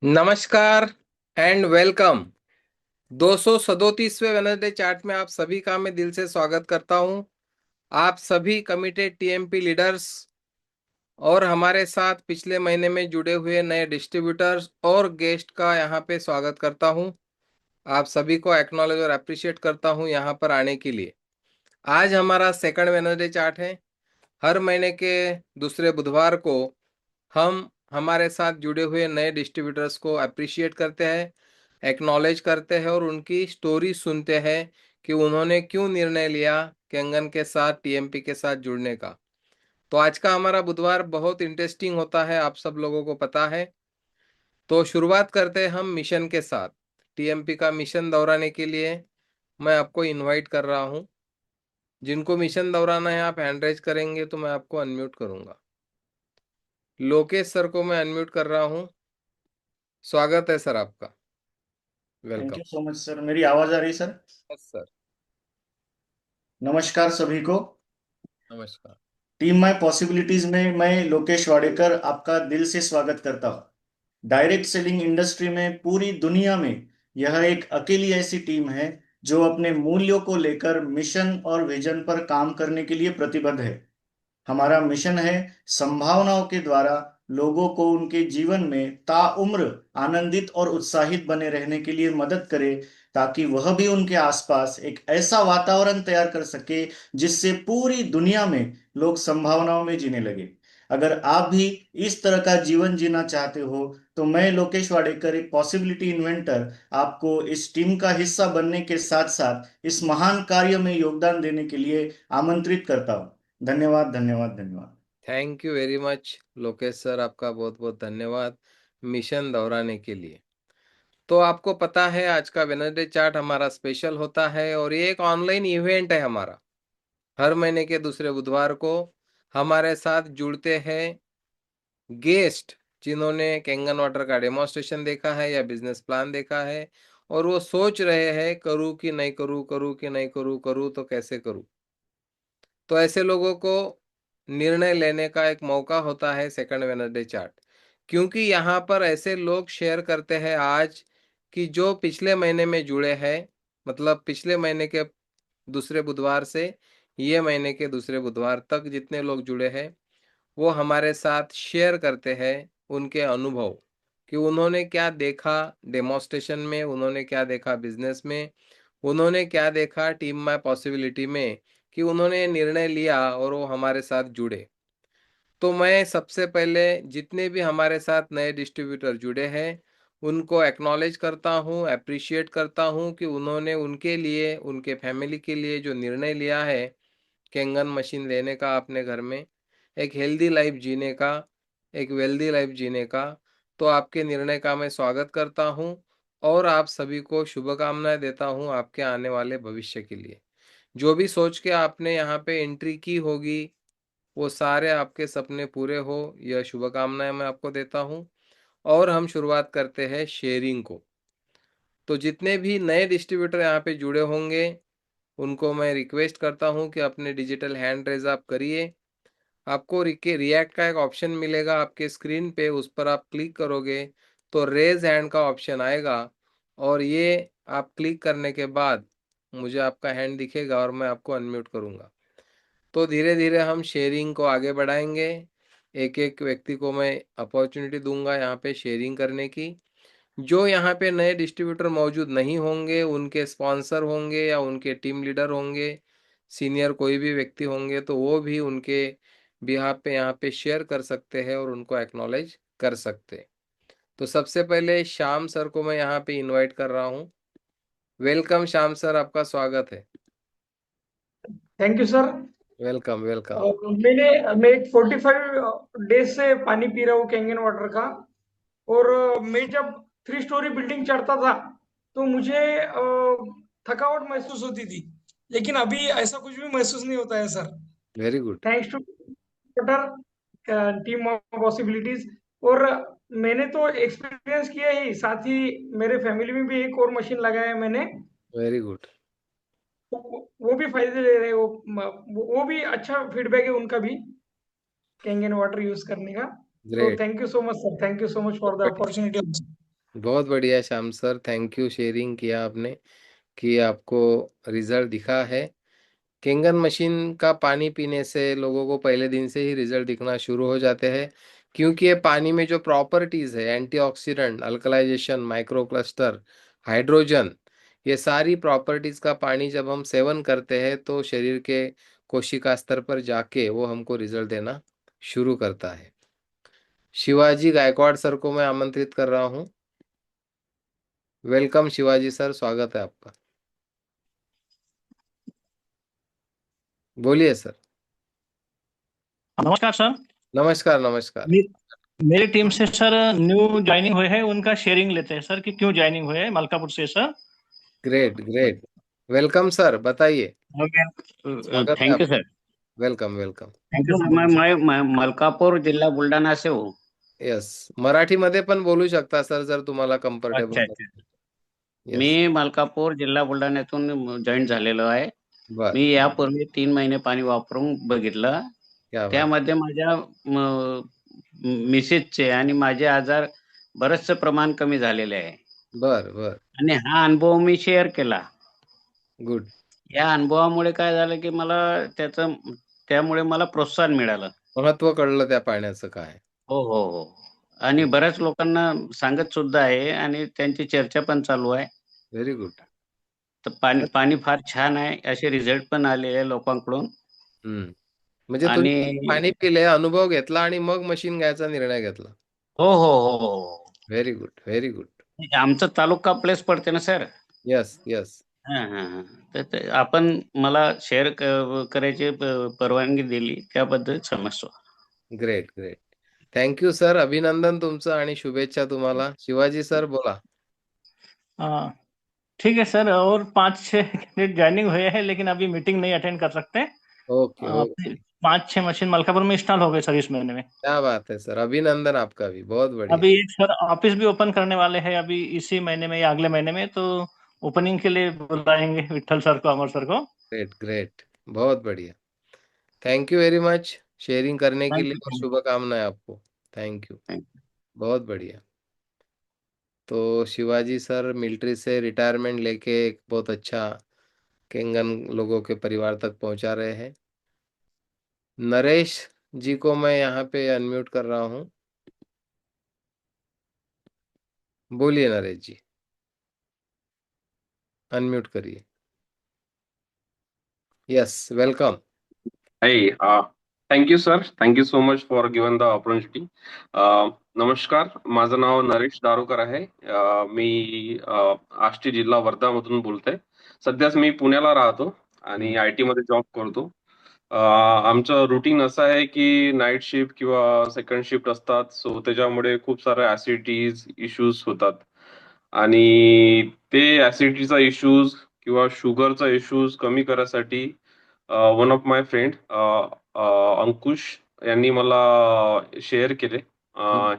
नमस्कार end welcome. 237वें Wednesday chart में आप सभी का मैं दिल से स्वागत करता हूं। आप सभी कमिटेड टीएमपी लीडर्स और हमारे साथ पिछले महीने में जुड़े हुए नए डिस्ट्रीब्यूटर्स और गेस्ट का यहां पे स्वागत करता हूं। आप सभी को एक्नॉलेज और अप्रिशिएट करता हूं यहां पर आने के लिए। आज हमारा सेकंड वेनसडे चार्ट है। हर महीने के दूसरे बुधवार को हम हमारे साथ जुड़े हुए नए डिस्ट्रीब्यूटर्स को अप्रिशिएट करते हैं, एक्नॉलेज करते हैं और उनकी स्टोरी सुनते हैं कि उन्होंने क्यों निर्णय लिया कैंगन के साथ टीएमपी के साथ जुड़ने का। तो आज का हमारा बुधवार बहुत इंटरेस्टिंग होता है, आप सब लोगों को पता है। तो शुरुआत करते हैं हम मिशन के साथ। टीएमपी का मिशन दोहराने के लिए मैं आपको इनवाइट कर रहा हूं। जिनको मिशन दोहराना है आप हैंड रेज करेंगे तो मैं आपको अनम्यूट करूंगा। लोकेश सर को मैं अनम्यूट कर रहा हूं। स्वागत है सर आपका। Thank welcome. You so much sir. मेरी आवाज आ रही है सर? Yes sir. नमस्कार सभी को। नमस्कार। टीम माय पॉसिबिलिटीज में मैं लोकेश वाडेकर आपका दिल से स्वागत करता हूं। डायरेक्ट सेलिंग इंडस्ट्री में पूरी दुनिया में यह एक अकेली ऐसी टीम है जो अपने मूल्यों को लेकर मिशन और विजन पर काम करने के लिए प्रतिबद्ध है। हमारा मिशन है संभावनाओं के द्वारा लोगों को उनके जीवन में ताउम्र आनंदित और उत्साहित बने रहने के लिए मदद करे, ताकि वह भी उनके आसपास एक ऐसा वातावरण तैयार कर सके जिससे पूरी दुनिया में लोग संभावनाओं में जीने लगे। अगर आप भी इस तरह का जीवन जीना चाहते हो तो मैं लोकेश वाडेकर, एक पॉसिबिलिटी इन्वेंटर, आपको इस टीम का हिस्सा बनने के साथ साथ इस महान कार्य में योगदान देने के लिए आमंत्रित करता हूं। धन्यवाद धन्यवाद धन्यवाद। Thank you very much Lokesh sir, आपका बहुत बहुत धन्यवाद मिशन दोहराने के लिए। तो आपको पता है आज का वेडनेसडे चार्ट हमारा स्पेशल होता है और ये एक ऑनलाइन इवेंट है हमारा। हर महीने के दूसरे बुधवार को हमारे साथ जुड़ते हैं गेस्ट जिन्होंने कैंगन वाटर का डेमोन्स्ट्रेशन देखा है या बिजनेस प्लान देखा है और वो सोच रहे हैं करूँ कि नहीं करूँ, करूँ कि नहीं करूँ, करूँ तो कैसे करूँ। तो ऐसे लोगों को निर्णय लेने का एक मौका होता है सेकंड वेडनेसडे चार्ट, क्योंकि यहाँ पर ऐसे लोग शेयर करते हैं आज कि जो पिछले महीने में जुड़े हैं, मतलब पिछले महीने के दूसरे बुधवार से ये महीने के दूसरे बुधवार तक जितने लोग जुड़े हैं वो हमारे साथ शेयर करते हैं उनके अनुभव कि उन्होंने क्या देखा डेमोन्स्ट्रेशन में, उन्होंने क्या देखा बिजनेस में, उन्होंने क्या देखा टीम माय पॉसिबिलिटी में कि उन्होंने निर्णय लिया और वो हमारे साथ जुड़े। तो मैं सबसे पहले जितने भी हमारे साथ नए डिस्ट्रीब्यूटर जुड़े हैं उनको एक्नॉलेज करता हूँ, अप्रिशिएट करता हूँ कि उन्होंने उनके लिए, उनके फैमिली के लिए जो निर्णय लिया है कैंगन मशीन लेने का अपने घर में, एक हेल्दी लाइफ जीने का, एक वेल्दी लाइफ जीने का। तो आपके निर्णय का मैं स्वागत करता हूँ और आप सभी को शुभकामनाएं देता हूँ आपके आने वाले भविष्य के लिए। जो भी सोच के आपने यहाँ पे एंट्री की होगी वो सारे आपके सपने पूरे हो, यह शुभकामनाएं मैं आपको देता हूँ। और हम शुरुआत करते हैं शेयरिंग को। तो जितने भी नए डिस्ट्रीब्यूटर यहाँ पे जुड़े होंगे उनको मैं रिक्वेस्ट करता हूँ कि अपने डिजिटल हैंड रेज आप करिए। आपको रिएक्ट का एक ऑप्शन मिलेगा आपके स्क्रीन पे, उस पर आप क्लिक करोगे तो रेज हैंड का ऑप्शन आएगा और ये आप क्लिक करने के बाद मुझे आपका हैंड दिखेगा और मैं आपको अनम्यूट करूंगा। तो धीरे धीरे हम शेयरिंग को आगे बढ़ाएंगे। एक एक व्यक्ति को मैं अपॉर्चुनिटी दूंगा यहाँ पे शेयरिंग करने की। जो यहाँ पे नए डिस्ट्रीब्यूटर मौजूद नहीं होंगे, उनके स्पॉन्सर होंगे या उनके टीम लीडर होंगे, सीनियर कोई भी व्यक्ति होंगे तो वो भी उनके बिहाफ पे यहाँ पे शेयर कर सकते हैं और उनको एक्नॉलेज कर सकते हैं। तो सबसे पहले श्याम सर को मैं यहाँ पे इनवाइट कर रहा हूँ। वेलकम श्याम सर, आपका स्वागत है। Thank you sir. Welcome welcome. मैं एक 45 डेज से पानी पी रहा हूँ कैंगन वाटर का। और मैं जब 3 स्टोरी बिल्डिंग चढ़ता था तो मुझे थकावट महसूस होती थी, लेकिन अभी ऐसा कुछ भी महसूस नहीं होता है sir. Very good. Thanks to water team of possibilities. और मैंने तो एक्सपीरियंस किया ही, साथ ही मेरे फैमिली में भी एक और मशीन लगाया है मैंने। Very good. वो भी फायदे ले रहे हैं। वो भी अच्छा फीडबैक है उनका भी कैंगन वाटर यूज करने का। तो great. Thank you so much sir, thank you so much for the opportunity. बहुत बढ़िया Shyam sir, thank you sharing किया आपने कि आपको रिजल्ट दिखा है। किंगन मशीन का पानी पीने से लोगों को पहले दिन से ही रिजल्ट दिखना शुरू हो जाते हैं, क्योंकि ये पानी में जो प्रॉपर्टीज है, एंटीऑक्सीडेंट, अल्कलाइजेशन, माइक्रो क्लस्टर, हाइड्रोजन, ये सारी प्रॉपर्टीज का पानी जब हम सेवन करते हैं तो शरीर के कोशिका स्तर पर जाके वो हमको रिजल्ट देना शुरू करता है। शिवाजी गायकवाड़ सर को मैं आमंत्रित कर रहा हूँ। वेलकम शिवाजी सर, स्वागत है आपका। बोलिए सर। नमस्कार सर। नमस्कार नमस्कार। मे, मेरी टीम से सर न्यू ज्वाइनिंग हुए हैं, उनका शेयरिंग लेते हैं सर कि क्यों ज्वाइनिंग हुए हैं मलकापुर से sir. Great great. Welcome sir, बताइए। स्वागत है थैंक यू आपका। Sir. Welcome welcome. Thank you मैं मलकापूर जिल्हा बुलढाणा से हूँ. यस, मराठीमध्ये पण बोलू शकता सर जर तुम्हाला कम्फर्टेबल अच्छा अच्छा. असेल. Me yes. मलकापूर जिल्हा बुलढाण्यातून जॉईन झालेलो आहे. बर. मी यापूर्वी 3 महिने पाणी वापरून बघितलं. क्या बात. त्यामध्ये माझ्या मिसेसचे आणि माझे आजार बरेचसे प्रमाण कमी झालेले आहे बर बर. आणि हा अनुभव मी शेअर केला. गुड. या अनुभवामुळे काय झालं की त्यामुळे मला प्रोत्साहन मिळालं. महत्व कळलं त्या पाण्याचं काय. हो हो हो. आणि बऱ्याच लोकांना सांगत सुद्धा आहे आणि त्यांची चर्चा पण चालू आहे. Very good. तर पाणी पाणी फार छान आहे, असे रिझल्ट पण आलेले आहे लोकांकडून. म्हणजे आणि तुम्ही पाणी पिले, अनुभव घेतला आणि मग मशीन घ्यायचा निर्णय घेतला. हो हो हो हो. Very good very good. आमचा तालुका प्लेस पडते ना सर. Yes yes. हा हा हा. तर आपण मला शेअर करायची परवानगी दिली त्याबद्दल क्षमस्व. Great great. थँक्यू सर, अभिनंदन तुमचं आणि शुभेच्छा तुम्हाला. शिवाजी सर बोला. ठीक है सर, और 5-6 कैंडिडेट ज्वाइनिंग हुए हैं लेकिन अभी मीटिंग नहीं अटेंड कर सकते। Okay okay. 5-6 मशीन मलकापुर में इंस्टॉल हो गए सर इस महीने में। क्या बात है सर, अभिनंदन आपका भी, बहुत बढ़िया. अभी एक सर ऑफिस भी ओपन करने वाले हैं अभी इसी महीने में या अगले महीने में, तो ओपनिंग के लिए बुलाएंगे विठल सर को, अमर सर को। ग्रेट ग्रेट, बहुत बढ़िया. Thank you very much sharing करने के थँक लिए यू और थँक शुभकामनाएं आपको. Thank you. यू. बहुत बढ़िया. तो शिवाजी सर मिलिट्री से रिटायरमेंट लेके एक बहुत अच्छा केंगन लोगों के परिवार तक पहुंचा रहे हैं. नरेश जी को मैं यहाँ पे अनम्यूट कर रहा हूँ. बोलिए नरेश जी, अनम्यूट करिए. Yes, welcome. Hey, thank you, sir. Thank you so much for given the opportunity. नमस्कार, माझं नाव नरेश दारोकर आहे. मी आष्टी जिल्हा वर्धामधून बोलतोय. सध्याच मी पुण्याला राहतो आणि आय टी मध्ये जॉब करतो. आमचं रुटीन असं आहे की नाईट शिफ्ट किंवा सेकंड शिफ्ट असतात, सो त्याच्यामुळे खूप सारे ऍसिडिटीज इश्यूज होतात आणि ते ऍसिडिटीचा इश्यूज किंवा शुगरचा इश्यूज कमी करायसाठी वन ऑफ माय फ्रेंड अंकुश यांनी मला शेअर केले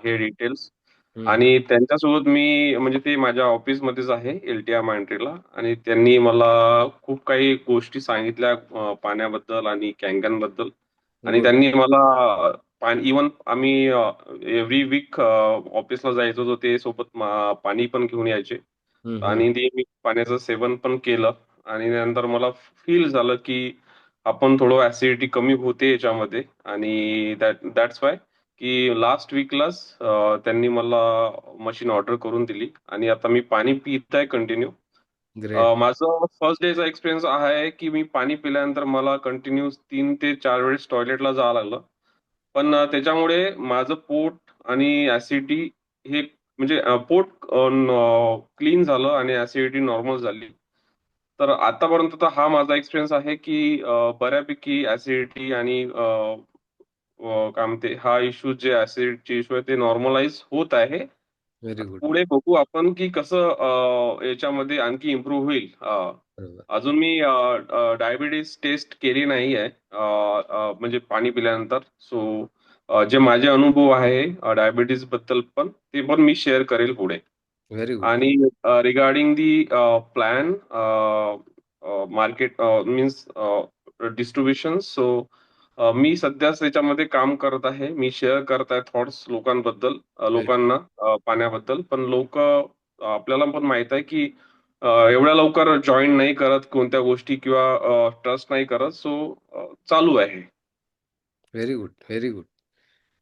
हे डिटेल्स. आणि त्यांच्यासोबत मी म्हणजे ते माझ्या ऑफिसमध्येच आहे एलटीआर मांट्रीला, आणि त्यांनी मला खूप काही गोष्टी सांगितल्या पाण्याबद्दल आणि कॅंगनबद्दल. आणि गुड. त्यांनी मला इवन आम्ही एव्हरी वीक ऑफिसला जायचो, तर ते सोबत पाणी पण घेऊन यायचे आणि ते मी पाण्याचं सेवन पण केलं. आणि नंतर मला फील झालं की आपण थोडं ऍसिडिटी कमी होते याच्यामध्ये. आणि दॅट्स वाय की लास्ट वीकलाच त्यांनी मला मशीन ऑर्डर करून दिली आणि आता मी पाणी पित आहे कंटिन्यू. ग्रेट. माझं फर्स्ट डेचा एक्सपिरियन्स हा आहे की मी पाणी पिल्यानंतर मला कंटिन्यू 3 ते 4 वेळेस टॉयलेटला जावं लागलं. पण त्याच्यामुळे माझं पोट आणि ऍसिडिटी हे म्हणजे पोट क्लीन झालं आणि ऍसिडिटी नॉर्मल झाली. तर आतापर्यंत तर हा माझा एक्सपिरियन्स आहे की बऱ्यापैकी ऍसिडिटी आणि काय म्हणते हा इश्यू जे ऍसिडिटीचे इश्यू आहे ते नॉर्मलाइज होत आहे. Very good. पुढे बघू आपण की कसं याच्यामध्ये आणखी इम्प्रूव्ह होईल. बरोबर. अजून मी डायबिटीस टेस्ट केली नाही आहे म्हणजे पाणी पिल्यानंतर. सो जे माझे अनुभव आहे डायबिटीस बद्दल पण ते पण मी शेअर करेल पुढे. Very good. आणि regarding the plan market means distribution, so मी सध्याच त्याच्यामध्ये काम करत आहे. मी शेअर करत आहे थॉट्स लोकांबद्दल, लोकांना पाण्याबद्दल. पण लोक आपल्याला पण माहित आहे की एवढ्या लवकर जॉईन नाही करत कोणत्या गोष्टी किंवा ट्रस्ट नाही करत. सो चालू आहे. Very good, very good.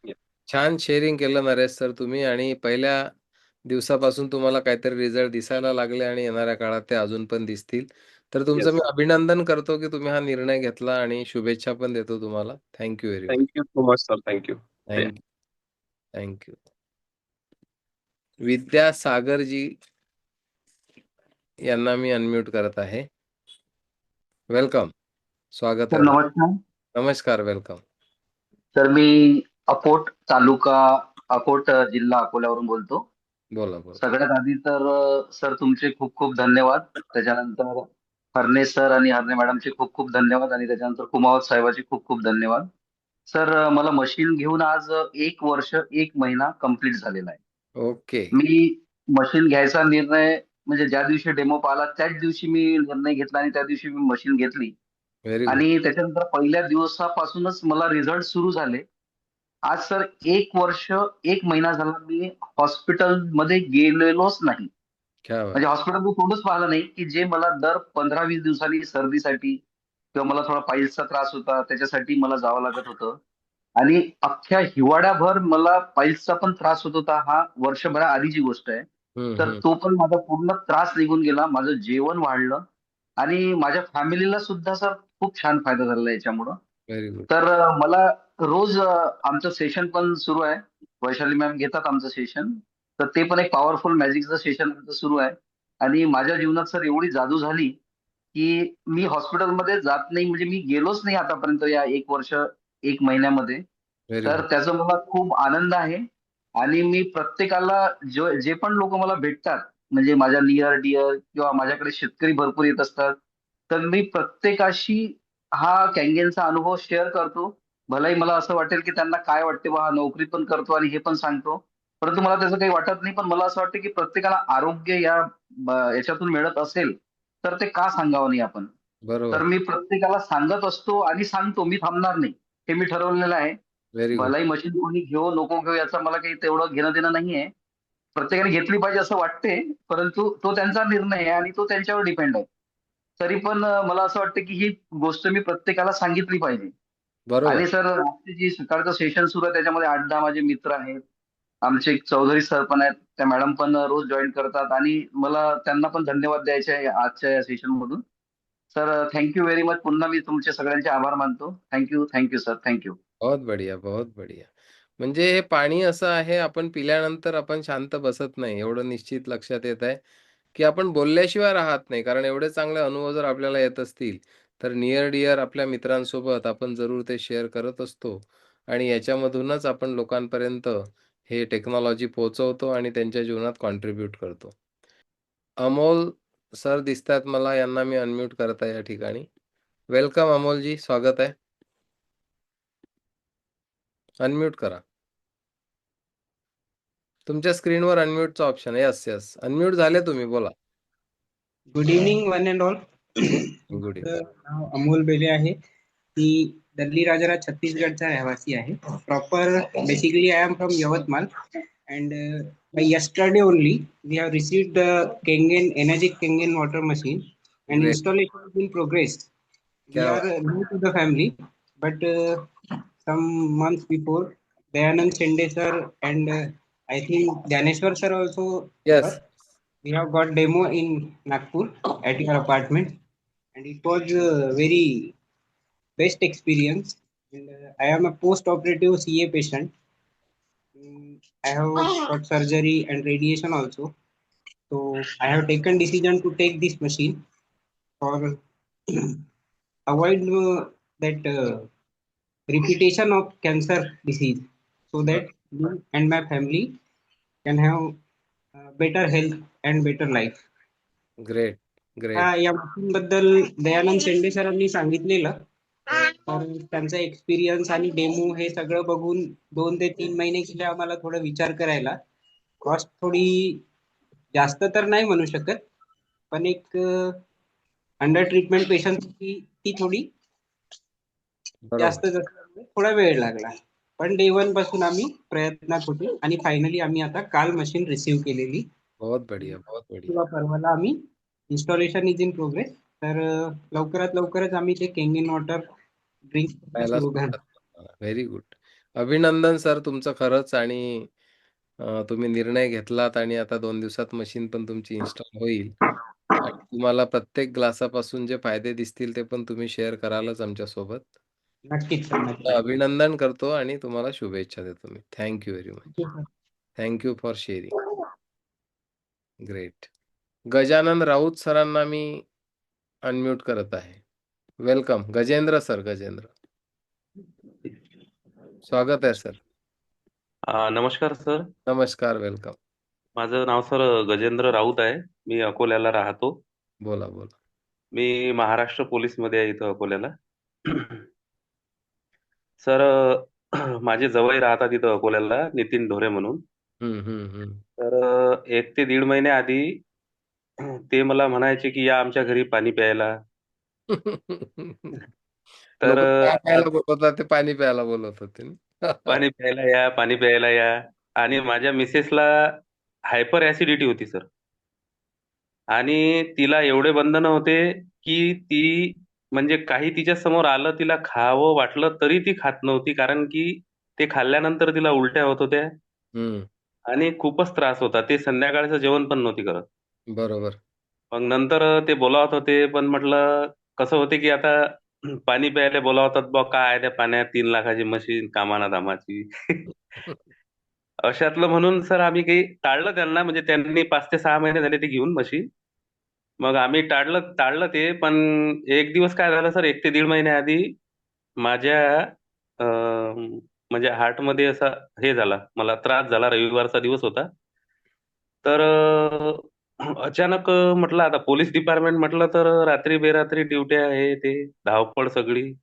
Yeah. छान शेअरिंग केलं नरेश सर तुम्ही, आणि पहिल्या दिवसापासून तुम्हाला काहीतरी रिझल्ट दिसायला लागले आणि येणाऱ्या काळात ते अजून पण दिसतील. तर तुमचं Yes. मी अभिनंदन करतो की तुम्ही हा निर्णय घेतला, आणि शुभेच्छा पण देतो तुम्हाला. Thank you very much. Thank you so much sir. Thank you. Thank you, thank you. Vidyasagarji यांना मी अनम्यूट करत आहे. वेलकम, स्वागत सर आहे. नमस्कार. नमस्कार, वेलकम. सर मी अकोट तालुका अकोट जिल्हा अकोल्यावरून बोलतो. बोला बोला. सगळ्यात आधी तर सर तुमचे खूप खूप धन्यवाद. त्याच्यानंतर हरणे सर आणि हरणे मॅडमचे खूप खूप धन्यवाद, आणि त्याच्यानंतर कुमावत साहेबाचे खूप खूप धन्यवाद. सर मला मशीन घेऊन आज 1 वर्ष 1 महिना कंप्लीट झालेला आहे. ओके, मी मशीन घ्यायचा निर्णय म्हणजे ज्या दिवशी डेमो पाहिला त्याच दिवशी मी निर्णय घेतला आणि त्या दिवशी मी मशीन घेतली. Very good. आणि त्याच्यानंतर पहिल्या दिवसापासूनच मला रिझल्ट सुरू झाले. आज सर 1 वर्ष 1 महिना झाला मी हॉस्पिटलमध्ये गेलेलोच नाही. क्या बात. म्हणजे हॉस्पिटलचं तोंडच पाहिलं नाही, की जे मला दर 15-20 दिवसांनी सर्दीसाठी किंवा मला थोडा पाईल्सचा त्रास होता त्याच्यासाठी मला जावं लागत होतं. आणि अख्ख्या हिवाळ्याभर मला पाईल्सचा पण त्रास होत होता. हा वर्षभरा आधीची गोष्ट आहे. तर हम्म. तो पण माझा पूर्ण त्रास निघून गेला. माझं जेवण वाढलं आणि माझ्या फॅमिलीला सुद्धा सर खूप छान फायदा झालेला आहे याच्यामुळं. Very good. तर मला रोज आमचं सेशन पण सुरू आहे. वैशाली मॅम घेतात आमचं सेशन. तर ते पण एक पॉवरफुल मॅजिकचं सेशन आमचं सुरू आहे. आणि माझ्या जीवनात सर एवढी जादू झाली, की मी हॉस्पिटलमध्ये जात नाही, म्हणजे मी गेलोच नाही आतापर्यंत या 1 वर्ष 1 महिन्यामध्ये. व्हेरी तर गुड. त्याचा मला खूप आनंद आहे. आणि मी प्रत्येकाला जे पण लोक मला भेटतात, म्हणजे माझ्या नियर डिअर किंवा माझ्याकडे शेतकरी भरपूर येत असतात, तर मी प्रत्येकाशी हा कॅन्गेनचा अनुभव शेअर करतो. भलेही मला असं वाटेल की त्यांना काय वाटते बा, हा नोकरी पण करतो आणि हे पण सांगतो. परंतु मला त्याचं काही वाटत नाही. पण मला असं वाटतं की प्रत्येकाला आरोग्य याच्यातून मिळत असेल तर ते का सांगावं नाही आपण. तर बरोबर. मी प्रत्येकाला सांगत असतो आणि सांगतो. मी थांबणार नाही, हे मी ठरवलेलं आहे. Very good. भलाई मशीन कोणी घेऊ नको घेऊ याचं मला काही तेवढं घेणं देणं नाहीये. प्रत्येकाने घेतली पाहिजे असं वाटते, परंतु तो त्यांचा निर्णय आहे आणि तो त्यांच्यावर डिपेंड आहे. तरी पण मला असं वाटतं की ही गोष्ट मी प्रत्येकाला सांगितली पाहिजे. बरोबर. आणि सर आजची जी सकाळचं सेशन सुरू आहे त्याच्यामध्ये 8-10 माझे मित्र आहेत. आमचे एक चौधरी सर पण आहेत. त्या मॅडम पण रोज जॉईन करतात आणि मला त्यांना पण धन्यवाद द्यायचे आहे आजच्या या सेशन मधून. Sir thank you very much. पुन्हा मी तुमचे सगळ्यांचे आभार मानतो. Thank you sir. थँक्यू. बहुत बढिया, बहुत बढिया. म्हणजे हे पाणी असं आहे, आपण पिल्यानंतर आपण शांत बसत नाही. एवढं निश्चित लक्षात येत आहे, की आपण बोलल्याशिवाय राहत नाही. कारण एवढे चांगले अनुभव जर आपल्याला येत असतील, तर नियर डिअर आपल्या मित्रांसोबत आपण जरूर ते शेअर करत असतो. आणि याच्यामधूनच आपण लोकांपर्यंत हे टेक्नॉलॉजी पोहोचवतो आणि त्यांच्या जीवनात कॉन्ट्रिब्यूट करतो. अमोल सर दिसतात मला, यांना मी अनम्यूट करत आहे या ठिकाणी. वेलकम अमोलजी, स्वागत आहे. अनम्यूट करा. तुमच्या स्क्रीनवर अनम्यूटचा ऑप्शन आहे. येस येस, अनम्यूट झाले तुम्ही, बोला. Good evening one and all. Good evening. नाव अमोल बेले आहे. मी दल्ली राजरा छत्तीसगडचा रहिवासी आहे. Proper basically I am from Yavatmal and by yesterday only we have received the Kangen Energic Kangen water machine and Great. installation is in progress. We क्या are new to the family, but some months before Dayanand Shende sir and I think Dhaneshwar sir also Yes. we have got demo in Nagpur at your apartment, and it was a very best experience. And I am a post-operative CA patient. I have got surgery and radiation also. So I have taken decision to take this machine for avoid that repetition of cancer disease, so that me and my family can have better health and better life. Great great. या machine बद्दल दयानंद शेंडे सरांनी सांगितलेलं, तर त्यांचा experience आणि demo हे सगळं बघून 2 ते 3 महिने गेले आम्हाला थोडं विचार करायला. कॉस्ट थोडी जास्त तर नाही म्हणू शकत, पण एक अंडर ट्रीटमेंट पेशंटची ती थोडी बरोबर. जास्त थोडा वेळ लागला, पण डे 1 पासून आम्ही प्रयत्नात होतो आणि फायनली आम्ही आता काल मशीन रिसीव्ह केलेली. बहुत बढ़िया, बहुत बढ़िया. किंवा परवाला आम्ही इन्स्टॉलेशन इज इन प्रोग्रेस. तर लवकरात लवकरच आम्ही ते केंगेन वॉटर ड्रिंक प्यायला सुरू सुरुवात करणार. करणार. Very good. अभिनंदन सर तुमचं खरंच. आणि तुम्ही निर्णय घेतलात आणि आता 2 दिवसात मशीन पण तुमची इन्स्टॉल होईल आणि तुम्हाला प्रत्येक ग्लासापासून जे फायदे दिसतील ते पण तुम्ही शेअर करालच आमच्यासोबत. नक्कीच सर, तर नक्कीच. अभिनंदन करतो आणि तुम्हाला शुभेच्छा देतो मी. Thank you very much. Thank you for sharing. Great. Gajanan Raut सरांना मी अनम्यूट करत आहे. Welcome Gajendra sir. गजेंद्र, स्वागत आहे सर. नमस्कार सर. नमस्कार, वेलकम. माझं नाव सर गजेंद्र राऊत आहे. मी अकोल्याला राहतो. बोला बोला. मी महाराष्ट्र पोलीसमध्ये आहे इथं अकोल्याला. सर माझे जवळ राहतात इथं अकोल्याला, नितीन ढोरे म्हणून. तर 1 ते 1.5 महिन्याआधी ते मला म्हणायचे की या आमच्या घरी पाणी प्यायला. तर लोक चहा प्यायला आज बोलवतात, ते पाणी प्यायला बोलवत होते ना. पाणी प्यायला या, पाणी प्यायला या. आणि माझ्या मिसेसला हायपर ऍसिडिटी होती सर. आणि तिला एवढे बंधनं होते की ती म्हणजे काही तिच्या समोर आलं, तिला खावं वाटलं तरी ती खात नव्हती, कारण की ते खाल्ल्यानंतर तिला उलट्या होत होत्या हम्म, आणि खूपच त्रास होता. ते संध्याकाळचं जेवण पण नव्हती करत. बरोबर. मग नंतर ते बोलावत होते, पण म्हटलं कसं होते की आता पाणी प्यायला बोलावतात बा, काय आहे त्या पाण्यात, 3 लाखाची मशीन कामाना दामाची. अशातलं म्हणून सर आम्ही काही टाळलं त्यांना. म्हणजे त्यांनी 5 ते 6 महिने झाले ते घेऊन मशीन. मग आम्ही टाळलं ते. पण एक दिवस काय झालं सर, 1 ते 1.5 महिन्याआधी माझ्या म्हणजे हार्टमध्ये असा हे झाला, मला त्रास झाला. रविवारचा दिवस होता. तर अचानक म्हटलं आता पोलीस डिपार्टमेंट म्हटलं तर रात्री बेरात्री ड्युट्या हे ते धावपळ सगळी.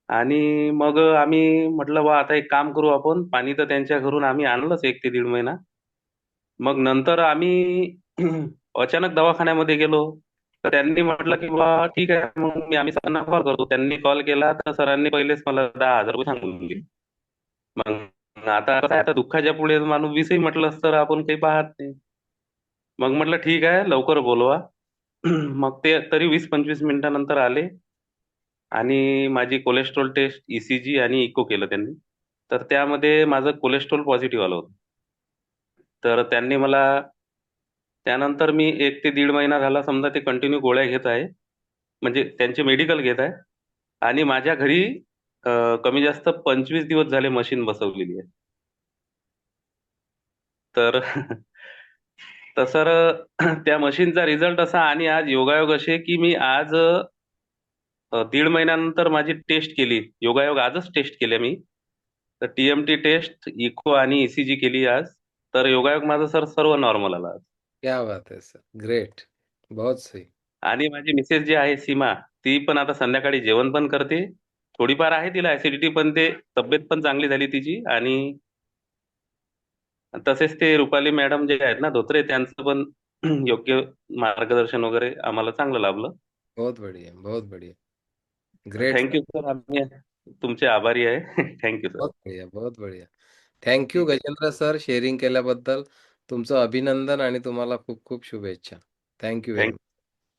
आणि मग आम्ही म्हटलं बा आता एक काम करू आपण, पाणी तर त्यांच्या घरून आम्ही आणलंच 1 ते 1.5 महिना. मग नंतर आम्ही अचानक दवाखान्यामध्ये गेलो. तर त्यांनी म्हटलं की बा ठीक आहे, मग आम्ही सरांना कॉल करतो. त्यांनी कॉल केला तर सरांनी पहिलेच मला 10,000 रुपये सांगून दिले. मग आता कसं आहे, आता दुःखाच्या पुढे माणूस 20ही म्हटलं तर आपण काही पाहत नाही. मग म्हटलं ठीक आहे, लवकर बोलवा. मग ते तरी 20-25 मिनिटानंतर आले आणि माझी कोलेस्ट्रॉल टेस्ट, ईसीजी आणि इको केलं त्यांनी. तर त्यामध्ये माझं कोलेस्ट्रॉल पॉझिटिव्ह आलं होतं. तर त्यांनी मला त्यानंतर मी 1 ते 1.5 महिना झाला समजा ते कंटिन्यू गोळ्या घेत आहे. म्हणजे त्यांचे मेडिकल घेत आहे. आणि माझ्या घरी कमी जास्त 25 दिवस झाले मशीन बसवलेली आहे. तर तर सर त्या मशीनचा रिझल्ट असा, आणि आज योगायोग असे की मी आज 1.5 महिन्यानंतर माझी टेस्ट केली. योगायोग आजच टेस्ट केल्या मी. तर टीएमटी टेस्ट, इको आणि ईसीजी केली आज. तर योगायोग माझा सर सर्व नॉर्मल आला आज. क्या बात है सर, ग्रेट, बहुत सही. आणि माझी मिसेस जी आहे सीमा, ती पण आता संध्याकाळी जेवण पण करते. थोडीफार आहे तिला ऍसिडिटी, पण ते तब्येत पण चांगली झाली तिची. आणि तसेच ते रुपाली मॅडम जे आहेत ना धोत्रे, त्यांचं पण योग्य मार्गदर्शन वगैरे आम्हाला चांगलं लाभलं. बहुत बढ़िया, बहुत बढ़िया. Great sir. थँक्यू सर, आम्ही तुमचे आभारी आहे. Thank you sir. बहुत बढ़िया, बहुत बढ़िया. थँक्यू गजेंद्र सर, शेअरिंग केल्याबद्दल तुमचं अभिनंदन आणि तुम्हाला खूप खूप शुभेच्छा. Thank you very much.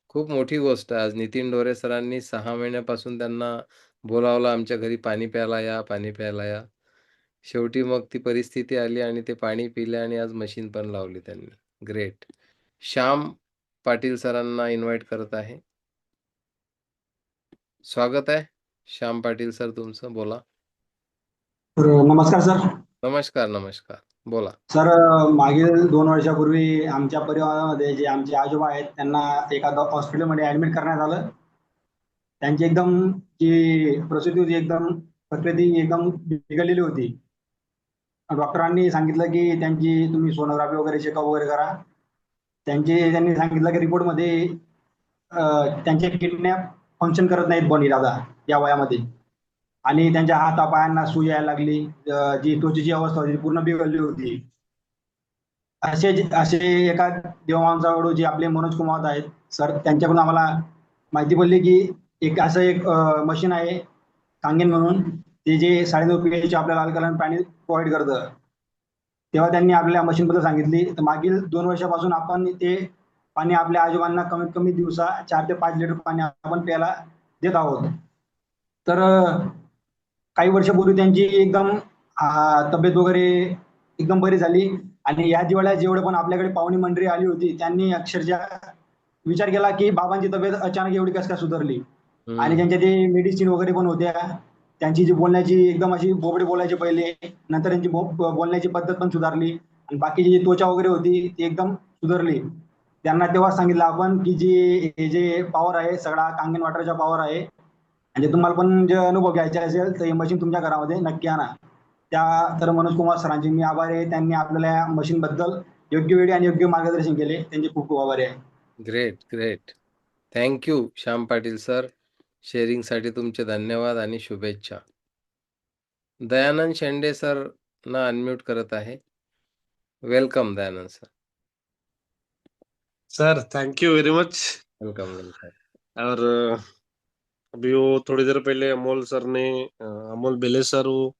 खूप मोठी गोष्ट आहे. आज नितीन ढोरे सरांनी 6 महिन्यापासून त्यांना बोलावलं, आमच्या घरी पाणी प्यायला या, पाणी प्यायला या. शेवटी मग ती परिस्थिती आली आणि ते पाणी पिले आणि आज मशीन पण लावली त्यांनी. ग्रेट. श्याम पाटील सरांना इन्व्हाइट करत आहे. स्वागत आहे श्याम पाटील सर तुमचं, बोला. तर नमस्कार सर. नमस्कार, नमस्कार, बोला. सर, मागील 2 वर्षापूर्वी आमच्या परिवारामध्ये जे आमचे आजोबा आहेत त्यांना एका हॉस्पिटलमध्ये ऍडमिट करण्यात आलं. त्यांची एकदम जी प्रसूती होती, प्रकृती एकदम बिघडलेली होती. डॉक्टरांनी सांगितलं की तुम्ही सोनोग्राफी वगैरे चेकअप वगैरे करा. त्यांनी सांगितलं की रिपोर्टमध्ये त्यांच्या किडन्या फंक्शन करत नाहीत बॉडीला आता या वयामध्ये. आणि त्यांच्या हातापायांना सूज यायला लागली. जी त्वचेची अवस्था होती ती पूर्ण बिघडली होती. असे एका देवमाणसाकडून जे आपले मनोज कुमार आहेत सर, त्यांच्याकडून आम्हाला माहिती पडली की एक मशीन आहे कांगेन म्हणून, ते जे 9.5 pH आपल्याला अल्कलाइन पाणी प्रोव्हाइड करतं, तेव्हा त्यांनी आपल्या मशीनबद्दल सांगितली. तर मागील 2 वर्षापासून आपण ते पाणी आपल्या आजोबांना कमीत कमी दिवसा 4 ते 5 लिटर पाणी आपण प्यायला देत आहोत. तर काही वर्षापूर्वी त्यांची एकदम तब्येत वगैरे एकदम बरी झाली आणि या दिवाळ्यात जेवढे पण आपल्याकडे पाहुणी मंडळी आली होती त्यांनी अक्षरशः विचार केला की बाबांची तब्येत अचानक एवढी कसं काय सुधारली. आणि त्यांच्या ते मेडिसिन वगैरे पण होत्या, त्यांची जी बोलण्याची एकदम अशी बोबडे बोलायचे पहिले, नंतर त्यांची बोलण्याची पद्धत पण सुधारली आणि बाकीची जी त्वचा वगैरे होती ती एकदम सुधारली. त्यांना तेव्हा सांगितलं आपण की हे जे पॉवर आहे सगळा कांगन वॉटरचा पॉवर आहे, म्हणजे तुम्हाला पण जे अनुभव घ्यायचे असेल तर हे मशीन तुमच्या घरामध्ये नक्की आणा. तर मनोज कुमार सरांचे मी आभारी आहे. त्यांनी आपल्याला या मशीन बद्दल योग्य वेळी आणि योग्य मार्गदर्शन केले, त्यांचे खूप खूप आभारी आहे. Great. Thank you Shyam Patil sir. शेअरिंगसाठी तुमचे धन्यवाद आणि शुभेच्छा. दयानंद शेंडे सर ना अनम्यूट करत आहे. Welcome Dayanand sir. Sir thank you very much. Welcome. और अभी वो थोड़ी देर पहले अमोल बेले सर वो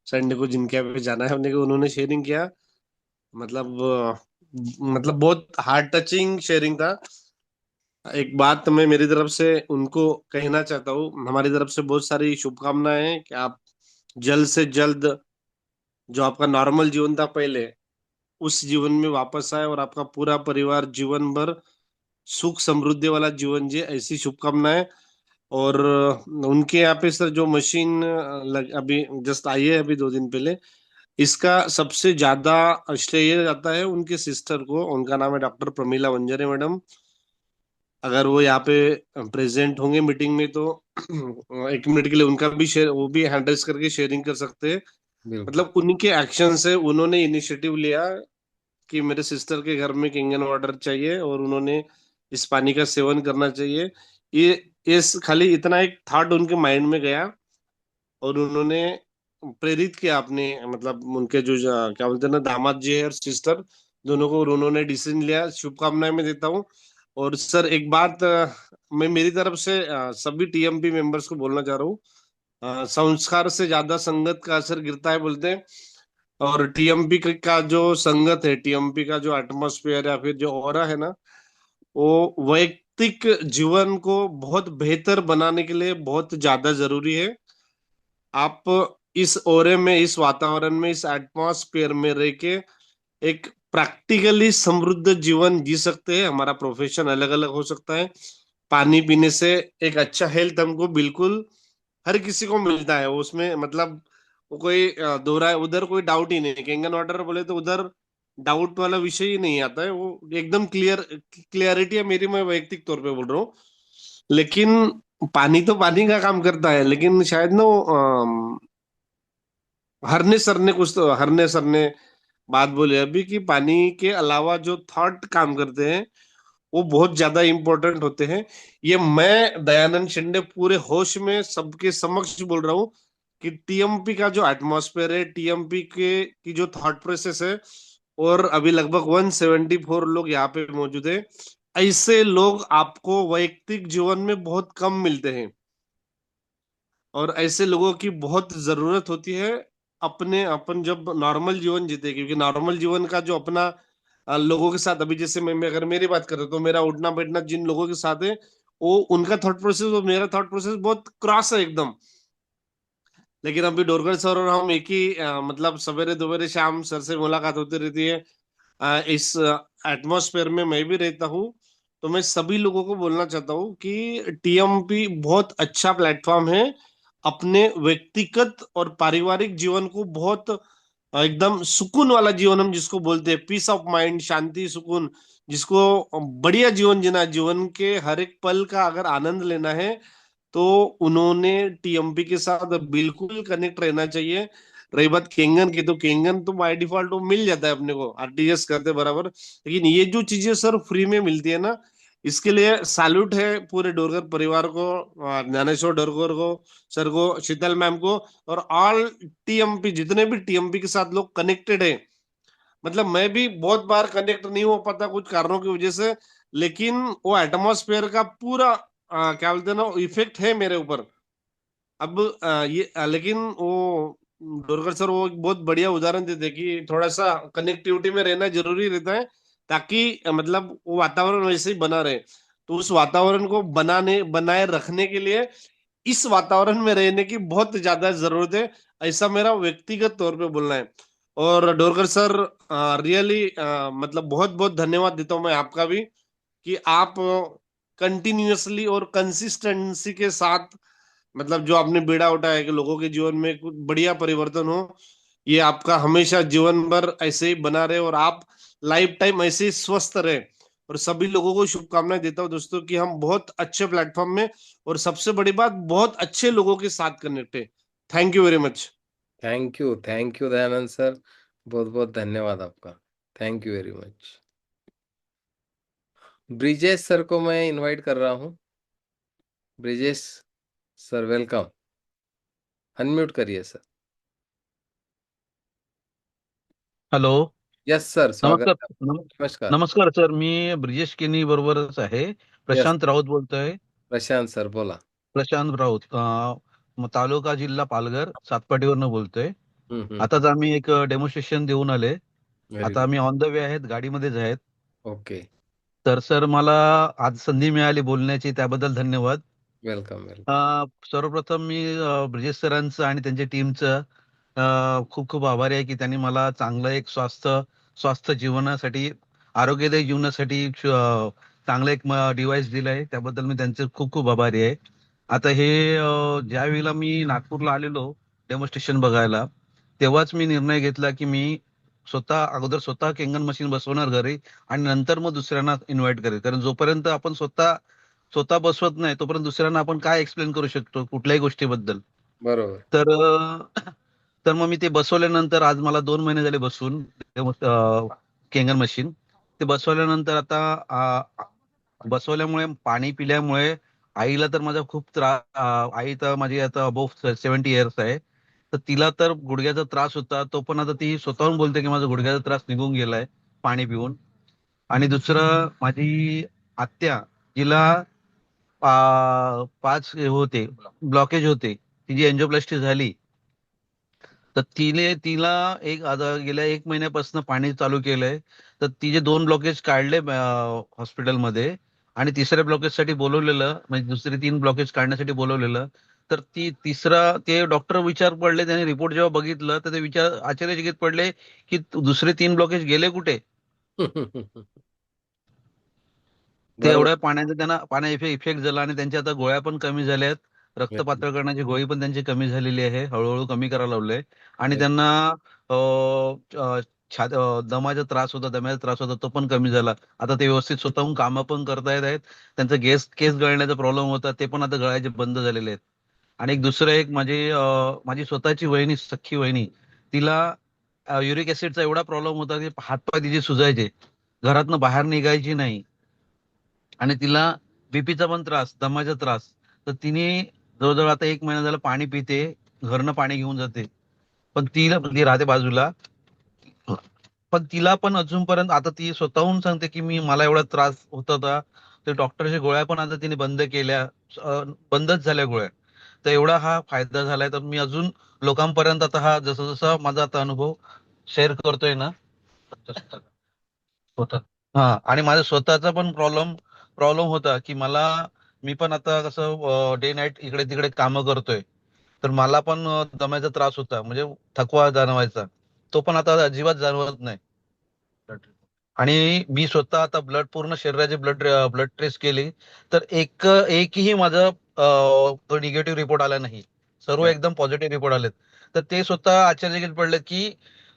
संडे को जिनके यहाँ पे जाना है उन्होंने शेयरिंग किया. मतलब बहुत हार्ट टचिंग शेयरिंग था. एक बात मैं मेरी तरफ से उनको कहना चाहता हूँ, हमारी तरफ से बहुत सारी शुभकामनाएं हैं कि आप जल्द से जल्द जो आपका नॉर्मल जीवन था पहले उस जीवन में वापस आए और आपका पूरा परिवार जीवन भर सुख समृद्धि वाला जीवन जिए, ऐसी शुभकामनाएं. और उनके यहाँ पे सर जो मशीन अभी जस्ट आई है अभी 2 दिन पहले, इसका सबसे ज्यादा श्रेय जाता है उनके सिस्टर को. उनका नाम है डॉक्टर प्रमीला वंजरे मैडम. अगर वो यहाँ पे प्रेजेंट होंगे मीटिंग में तो 1 मिनट के लिए उनका भी शेयर, वो भी हैंड रेज करके शेयरिंग कर सकते हैं. मतलब उनके एक्शन से उन्होंने इनिशिएटिव लिया कि मेरे सिस्टर के घर में किंगन वाटर चाहिए और उन्होंने इस पानी का सेवन करना चाहिए. ये खाली इतना एक थॉट उनके माइंड में गया और उन्होंने प्रेरित किया अपने, मतलब उनके जो क्या बोलते हैं ना, दामाद जी है और सिस्टर दोनों को, और उन्होंने डिसीजन लिया. शुभकामनाएं मैं देता हूँ. और सर एक बात मैं मेरी तरफ से सभी टीएमपी मेंबर्स को बोलना चाह रहा हूँ, संस्कार से ज्यादा संगत का असर गिरता है बोलते हैं. और टीएमपी का जो संगत है, टीएमपी का जो एटमॉस्फेयर या फिर जो ऑरा है ना, वो वैयक्तिक जीवन को बहुत बेहतर बनाने के लिए बहुत ज्यादा जरूरी है. आप इस ओरे में, इस वातावरण में, इस एटमॉस्फेयर में रह के एक प्रैक्टिकली समृद्ध जीवन जी सकते हैं. हमारा प्रोफेशन अलग अलग हो सकता है. पानी पीने से एक अच्छा हेल्थ हमको बिल्कुल हर किसी को मिलता है, उसमें मतलब वो कोई दोहरा उधर कोई डाउट ही नहीं है. कैंगन वाटर बोले तो उधर डाउट वाला विषय ही नहीं आता है. वो एकदम क्लियरिटी है मेरी, मैं वैयक्तिक तौर पे बोल रहा हूँ. लेकिन पानी तो पानी का काम करता है, लेकिन शायद ना हरने सर ने बात बोली अभी कि पानी के अलावा जो थॉट काम करते हैं वो बहुत ज्यादा इंपॉर्टेंट होते हैं. ये मैं दयानंद शिंदे पूरे होश में सबके समक्ष बोल रहा हूँ कि टीएमपी का जो एटमॉस्फेयर है, टीएमपी के की जो थॉट प्रोसेस है, और अभी लगभग 174 लोग यहाँ पे मौजूद है, ऐसे लोग आपको वैयक्तिक जीवन में बहुत कम मिलते हैं और ऐसे लोगों की बहुत जरूरत होती है अपन जब नॉर्मल जीवन जीते. क्योंकि नॉर्मल जीवन का जो अपना लोगों के साथ, अभी जैसे मैं अगर मेरी बात करूं तो मेरा उठना बैठना जिन लोगों के साथ है, वो उनका थॉट प्रोसेस और मेरा थॉट प्रोसेस बहुत क्रॉस है एकदम. लेकिन अभी डोरगर सर और हम एक ही मतलब सवेरे दोपहर शाम सर से मुलाकात होती रहती है. इस एटमॉस्फेयर में मैं भी रहता हूँ. तो मैं सभी लोगों को बोलना चाहता हूँ कि टीएमपी बहुत अच्छा प्लेटफॉर्म है अपने व्यक्तिगत और पारिवारिक जीवन को बहुत एकदम सुकून वाला जीवन हम जिसको बोलते हैं, पीस ऑफ माइंड, शांति, सुकून, जिसको बढ़िया जीवन जीना, जीवन के हर एक पल का अगर आनंद लेना है तो उन्होंने टीएमपी के साथ बिल्कुल कनेक्ट रहना चाहिए. रही बात केंगन की, तो केंगन तो बाय डिफॉल्ट वो मिल जाता है अपने को, आरटीजीएस करते बराबर. लेकिन ये जो चीजें सर फ्री में मिलती है ना, इसके लिए सैल्यूट है पूरे डोरगर परिवार को, ज्ञानेश्वर डोरगर को, सर को, शीतल मैम को, और ऑल टीएमपी, जितने भी टीएमपी के साथ लोग कनेक्टेड है. मतलब मैं भी बहुत बार कनेक्ट नहीं हो पाता कुछ कारणों की वजह से, लेकिन वो एटमॉस्फेयर का पूरा क्या बोलते हैं ना, इफेक्ट है मेरे ऊपर. अब लेकिन वो डोरकर सर वो एक बहुत बढ़िया उदाहरण देते कि थोड़ा सा कनेक्टिविटी में रहना जरूरी रहता है, ताकि मतलब वो वातावरण वैसे ही बना रहे। तो उस वातावरण को बनाए रखने के लिए इस वातावरण में रहने की बहुत ज्यादा जरूरत है, ऐसा मेरा व्यक्तिगत तौर पे बोलना है। और डोरकर सर, रियली मतलब बहुत बहुत धन्यवाद देता हूं मैं आपका भी, कि आप कंटिन्यूअसली और कंसिस्टेंसी के साथ मतलब जो आपने बेड़ा उठाया कि लोगों के जीवन में कुछ बढ़िया परिवर्तन हो, ये आपका हमेशा जीवन भर ऐसे ही बना रहे और आप लाइफ टाइम ऐसे ही स्वस्थ रहे। और सभी लोगों को शुभकामनाएं देता हूँ दोस्तों कि हम बहुत अच्छे प्लेटफॉर्म में और सबसे बड़ी बात बहुत अच्छे लोगों के साथ कनेक्ट है। Thank you very much. Thank you Dayanand sir, बहुत बहुत धन्यवाद आपका। Thank you very much. Brijesh sir को मैं इनवाइट कर रहा हूँ। ब्रिजेश सर वेलकम, अनम्यूट करिए सर। हॅलो, यस सर, स्वागत नमस्कार. है। नमस्कार। नमस्कार सर. मी ब्रिजेश केनी बरोबरच आहे. यस प्रशांत राऊत बोलतोय. प्रशांत सर बोला। प्रशांत राऊत, तालुका जिल्हा पालघर, सातपाटीवरनं बोलतोय. हम्म, आताच आम्ही एक डेमॉन्स्ट्रेशन देऊन आले. व्हेरी आता गुड। आम्ही ऑन द वे आहेत, गाडीमध्येच आहेत. ओके, तर सर मला आज संधी मिळाली बोलण्याची, त्याबद्दल धन्यवाद. Welcome welcome. सर्वप्रथम मी ब्रिजेश सरांचं आणि त्यांच्या टीमचं खूप खूप आभारी आहे की त्यांनी मला चांगलं एक स्वास्थ्य जीवनासाठी, आरोग्यदायी जीवनासाठी चांगलं एक डिव्हाइस दिलं आहे. त्याबद्दल मी त्यांचे खूप खूप आभारी आहे. आता हे ज्या वेळेला मी नागपूरला आलेलो डेमॉन्स्ट्रेशन बघायला, तेव्हाच मी निर्णय घेतला की मी अगोदर स्वतः केंगन मशीन बसवणार घरी आणि नंतर मग दुसऱ्यांना इन्व्हाइट करेल. कारण जोपर्यंत आपण स्वतः बसवत नाही तोपर्यंत दुसऱ्यांना आपण काय एक्सप्लेन करू शकतो कुठल्याही गोष्टीबद्दल. बरोबर. तर मग मी ते बसवल्यानंतर आज मला 2 महिने झाले बसून केंगन मशीन. ते बसवल्यानंतर आता बसवल्यामुळे, पाणी पिल्यामुळे आईला तर माझा खूप त्रास, आई तर माझी आता अबोव्ह 70 इयर्स आहे. तर तिला तर गुडघ्याचा त्रास होता, तो पण आता ती स्वतःहून बोलते की माझा गुडघ्याचा त्रास निघून गेलाय पाणी पिऊन. आणि दुसरं, माझी आत्या, जिला 5 ब्लॉकेज होते, तिची एंजिओप्लास्टी झाली. तर तिला आता गेल्या 1 महिन्यापासून पाणी चालू केलंय. तर तिचे 2 ब्लॉकेज काढले हॉस्पिटलमध्ये आणि तिसऱ्या ब्लॉकेजसाठी बोलवलेलं, म्हणजे दुसरे 3 ब्लॉकेज काढण्यासाठी बोलवलेलं. तर ते डॉक्टर विचार पडले, त्याने रिपोर्ट जेव्हा बघितलं तर ते आश्चर्यचकित पडले की दुसरे 3 ब्लॉकेज गेले कुठे. ते बरोबर. एवढ्या पाण्या इफेक्ट झाला आणि त्यांच्या आता गोळ्या पण कमी झाल्यात. रक्त पातळ करण्याची गोळी पण त्यांची कमी झालेली आहे, हळूहळू कमी करायला लावलंय. आणि त्यांना दम्याचा त्रास होता, तो पण कमी झाला. आता ते व्यवस्थित स्वतःहून कामं पण करता येत आहेत. त्यांचा केस गळण्याचा प्रॉब्लेम होता, ते पण आता गळायचे बंद झालेले आहेत. आणि दुसरं माझी स्वतःची वहिनी, सख्खी वहिनी, तिला युरिक ऍसिडचा एवढा प्रॉब्लेम होता की हातपाय तिचे सुजायचे, घरातनं बाहेर निघायची नाही. आणि तिला बीपीचा पण त्रास, दमाचा त्रास. तर तिने जवळजवळ आता 1 महिना झाला पाणी पिते, घरनं पाणी घेऊन जाते. पण ती राहते बाजूला. पण तिला पण अजूनपर्यंत आता ती स्वतःहून सांगते की मला एवढा त्रास होत होता, ते डॉक्टरच्या गोळ्या पण आता तिने बंद केल्या, बंदच झाल्या गोळ्या. तर एवढा हा फायदा झालाय. तर मी अजून लोकांपर्यंत आता हा जसा जसा माझा आता अनुभव शेअर करतोय ना होता. हा, आणि माझा स्वतःचा पण प्रॉब्लेम होता की मी पण आता कसं डे नाईट इकडे तिकडे कामं करतोय, तर मला पण दम्याचा त्रास होता, म्हणजे थकवा जाणवायचा. तो पण आता अजिबात जाणवत नाही. आणि मी स्वतः आता पूर्ण शरीराचे ब्लड टेस्ट केली, तर एकही माझा निगेटिव्ह रिपोर्ट आला नाही. सर्व एकदम पॉझिटिव्ह रिपोर्ट आलेत. तर ते स्वतः आश्चर्यचकित पडले की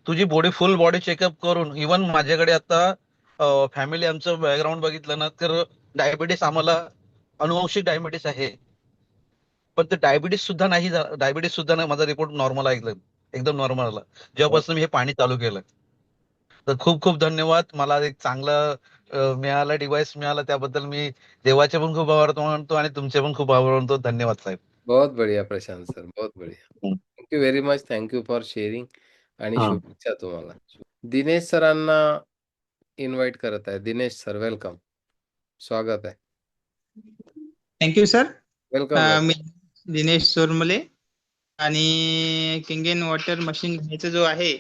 तुझी फुल बॉडी चेकअप करून, इव्हन माझ्याकडे आता फॅमिली, आमचं बॅकग्राऊंड बघितलं ना तर डायबिटीस, आम्हाला अनुवंशिक डायबिटीस आहे. पण ते डायबिटीस सुद्धा नाही, माझा रिपोर्ट नॉर्मल आहे, एकदम नॉर्मल आला जेव्हापासून मी हे पाणी चालू केलं. तर खूप खूप धन्यवाद. मला एक चांगलं मिळालं, डिव्हाइस मिळालं, त्याबद्दल मी देवाचे पण खूप आभार मानतो आणि तुमचे पण खूप आभार मानतो. धन्यवाद साहेब. बहुत बढ़िया प्रशांत सर, बहुत बढ़िया. Thank you very much. Thank you for sharing आणि शुभेच्छा तुम्हाला. दिनेश सरांना इन्व्हाइट करत आहे. दिनेश सर वेलकम, स्वागत आहे. Thank you sir. Welcome. Dinesh Chormale. आणि किंगेन वॉटर मशीन घ्यायचा जो आहे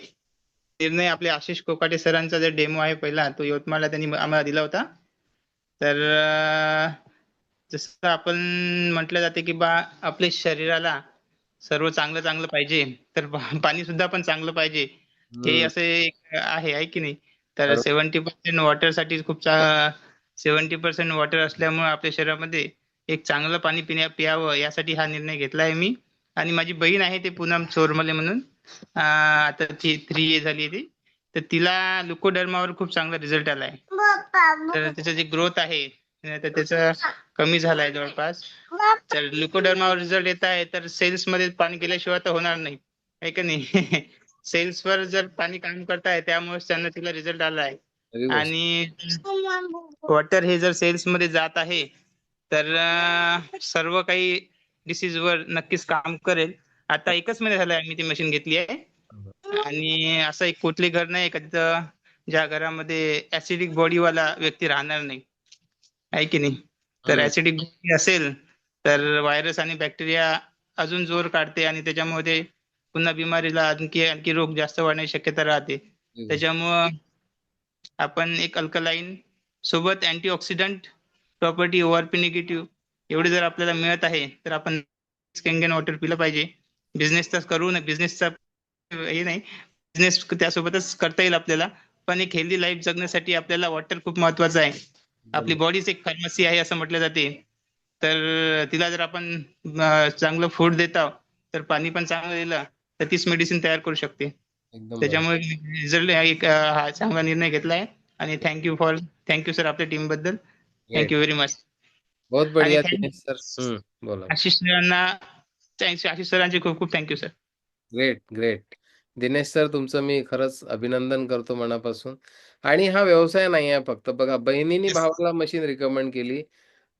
निर्णय आपले आशिष कोकाटे सरांचा जो डेमो आहे पहिला तो यवतमाळला त्यांनी आम्हाला दिला होता. तर जसं आपण म्हटलं जाते की बा आपल्या शरीराला सर्व चांगलं चांगलं पाहिजे तर पाणी सुद्धा पण चांगलं पाहिजे हे असं एक आहे की नाही. तर 70% वॉटरसाठी खूप 70% वॉटर असल्यामुळे आपल्या शरीरामध्ये एक चांगलं पाणी प्यावं यासाठी हा निर्णय घेतला आहे मी. आणि माझी बहीण आहे ते पूनम चोरमले म्हणून आता ती 3 झाली ती. तर तिला लुकोडर्मावर खूप चांगला रिझल्ट आलाय. तर त्याचं जे ग्रोथ आहे तर त्याचा कमी झालाय जवळपास. तर लुकोडर्मावर रिझल्ट येत आहे तर सेल्स मध्ये पाणी गेल्याशिवाय तर होणार नाही आहे का नाही. सेल्स वर जर पाणी काम करताय त्यामुळे त्यांना तिला रिझल्ट आला आहे. आणि वॉटर हे जर सेल्स मध्ये जात आहे तर सर्व काही डिसीज वर नक्कीच काम करेल. आता 1च महिना झालाय मी ती मशीन घेतली आहे. आणि असं एक कुठले घर नाही का तिथं ज्या घरामध्ये ऍसिडिक बॉडीवाला व्यक्ती राहणार नाही आहे की नाही. तर ऍसिडिक बॉडी असेल तर व्हायरस आणि बॅक्टेरिया अजून जोर काढते आणि त्याच्यामध्ये पुन्हा बिमारीला आणखी रोग जास्त वाढण्याची शक्यता राहते. त्याच्यामुळं आपण एक अल्कलाईन सोबत अँटीऑक्सिडंट प्रॉपर्टी ओआरपी निगेटिव्ह एवढे जर आपल्याला मिळत आहे तर आपण किंगेन वॉटर पिलं पाहिजे. बिझनेस तर करू नये, बिझनेसचा हे नाही, बिझनेस त्यासोबतच करता येईल आपल्याला. पण एक हेल्दी लाईफ जगण्यासाठी आपल्याला वॉटर खूप महत्वाचं आहे. आपली बॉडीच एक फार्मसी आहे असं म्हटलं जाते. तर तिला जर आपण चांगलं फूड देतो तर पाणी पण चांगलं दिलं तर तीच मेडिसिन तयार करू शकते. त्याच्यामुळे रिझल्ट एक हा चांगला निर्णय घेतलाय. आणि थँक्यू सर आपल्या टीम बद्दल. Thank you very much. बहुत आणि बढ़िया दिनेश सर. बोला. आशिष सरांचे खूप खूप thank you sir. Great great. Dinesh sir तुमचं मी खरंच अभिनंदन करतो मनापासून. आणि हा व्यवसाय नाही आहे फक्त. बघा बहिणीने भावाला मशीन रिकमेंड केली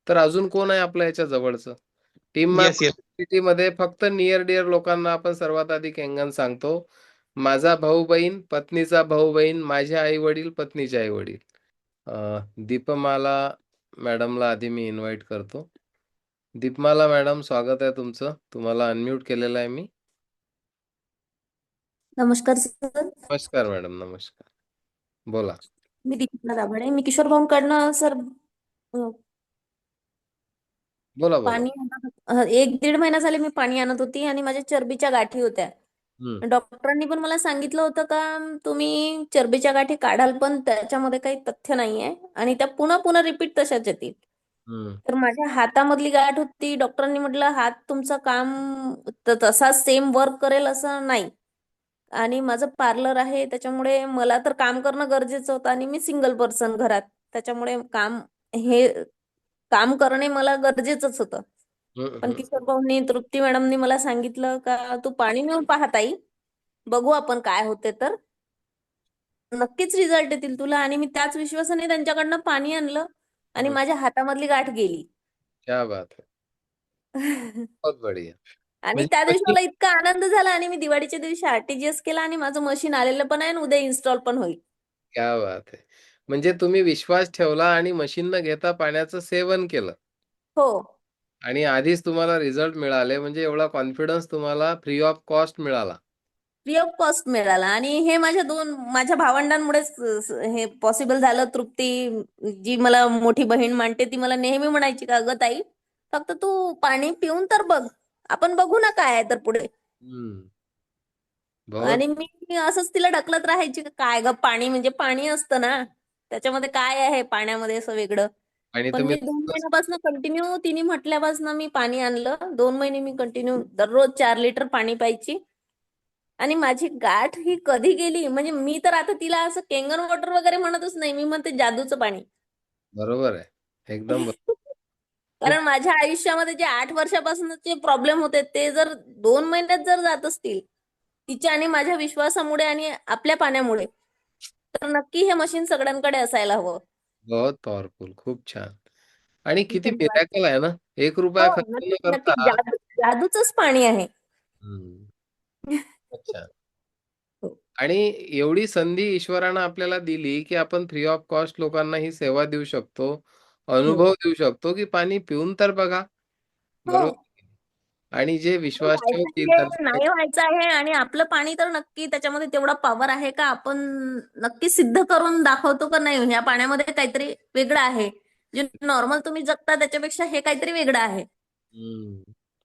तर अजून कोण आहे आपल्या याच्या जवळचं. टीम मध्ये फक्त नियर डिअर लोकांना आपण सर्वात आधी केंगन सांगतो. माझा भाऊ बहीण, पत्नीचा भाऊ बहीण, माझे आई वडील, पत्नीचे आई वडील. दीपमाला मॅडमला आधी मी इन्व्हाइट करतो. दीपमाला मॅडम स्वागत आहे तुमचं. तुम्हाला अनम्यूट केलेलं आहे मी. नमस्कार सर. नमस्कार मॅडम. नमस्कार. बोला. मी दीपिका दाभाडे. मी किशोर भाऊंकडनं सर बोला बोला. पाणी 1-1.5 महिना झाले मी पाणी आणत होती आणि माझ्या चरबीच्या गाठी होत्या. डॉक्टरांनी पण मला सांगितलं होतं का तुम्ही चरबीच्या गाठी काढाल पण त्याच्यामध्ये काही तथ्य नाहीये आणि त्या पुन्हा पुन्हा रिपीट तशाच येतील. तर माझ्या हातामधली गाठ होती. डॉक्टरांनी म्हटलं हात तुमचं काम तसा सेम वर्क करेल असं नाही. आणि माझं पार्लर आहे त्याच्यामुळे मला तर काम करणं गरजेचं होतं आणि मी सिंगल पर्सन घरात त्याच्यामुळे काम करणे मला गरजेचंच होतं. पण किशोर भाऊंनी तृप्ती मॅडमनी मला सांगितलं का तू पाणी नेऊन पाहत आई बघू आपण काय होते तर नक्कीच रिझल्ट येतील तुला. आणि मी त्याच विश्वासाने त्यांच्याकडनं पाणी आणलं आणि माझ्या हातामधली गाठ गेली. क्या बात है. बहुत बढ़िया. आणि त्या दिवशी मला इतका आनंद झाला आणि मी दिवाळीच्या दिवशी आरटीजीएस केला आणि माझं मशीन आलेलं पण आहे आणि उद्या इन्स्टॉल पण होईल. क्या बात है. म्हणजे तुम्ही विश्वास ठेवला आणि मशीन न घेता पाण्याचं सेवन केलं. हो. आणि आधीच तुम्हाला रिझल्ट मिळाले म्हणजे एवढा कॉन्फिडन्स तुम्हाला फ्री ऑफ कॉस्ट मिळाला. फ्री ऑफ कॉस्ट मिळाला आणि हे माझ्या भावंडांमुळेच हे पॉसिबल झालं. तृप्ती जी मला मोठी बहीण मानते ती मला नेहमी म्हणायची का अगं ताई फक्त तू पाणी पिऊन तर बघ आपण बघू ना काय आहे तर पुढे. आणि मी असंच तिला ढकलत राहायची काय ग पाणी म्हणजे पाणी असतं ना त्याच्यामध्ये काय आहे पाण्यामध्ये असं वेगळं. पण मी 2 महिन्यापासून कंटिन्यू तिने म्हटल्यापासून मी पाणी आणलं. 2 महिने मी कंटिन्यू दररोज 4 लिटर पाणी प्यायची. आणि माझी गाठ ही कधी गेली म्हणजे मी तर आता तिला असं केंगन वॉटर वगैरे म्हणतच नाही. मी म्हणते जादूचं पाणी. बरोबर आहे. एकदम बरोबर. कारण माझ्या आयुष्यामध्ये जे 8 वर्षापासूनचे प्रॉब्लेम होते ते जर 2 महिन्यात जर जात असतील तिच्या आणि माझ्या विश्वासामुळे आणि आपल्या पाण्यामुळे तर नक्की हे मशीन सगळ्यांकडे असायला हवं. बहुत पॉवरफुल. खूप छान. आणि किती मिरॅकल आहे ना. 1 रुपया खर्च न करता. जादूचंच पाणी आहे. अच्छा. आणि एवढी संधी ईश्वरानं आपल्याला दिली की आपण फ्री ऑफ कॉस्ट लोकांना ही सेवा देऊ शकतो. अनुभव देऊ शकतो की पाणी पिऊन तर बघा. बरोबर. आणि जे विश्वास व्हायचं ठेवतील आहे, त्यांना नाही व्हायचं आहे आणि आपलं पाणी तर नक्की त्याच्यामध्ये तेवढा पॉवर आहे का आपण नक्की सिद्ध करून दाखवतो का नाही ह्या पाण्यामध्ये काहीतरी वेगळं आहे. जे नॉर्मल तुम्ही जगता त्याच्यापेक्षा हे काहीतरी वेगळं आहे.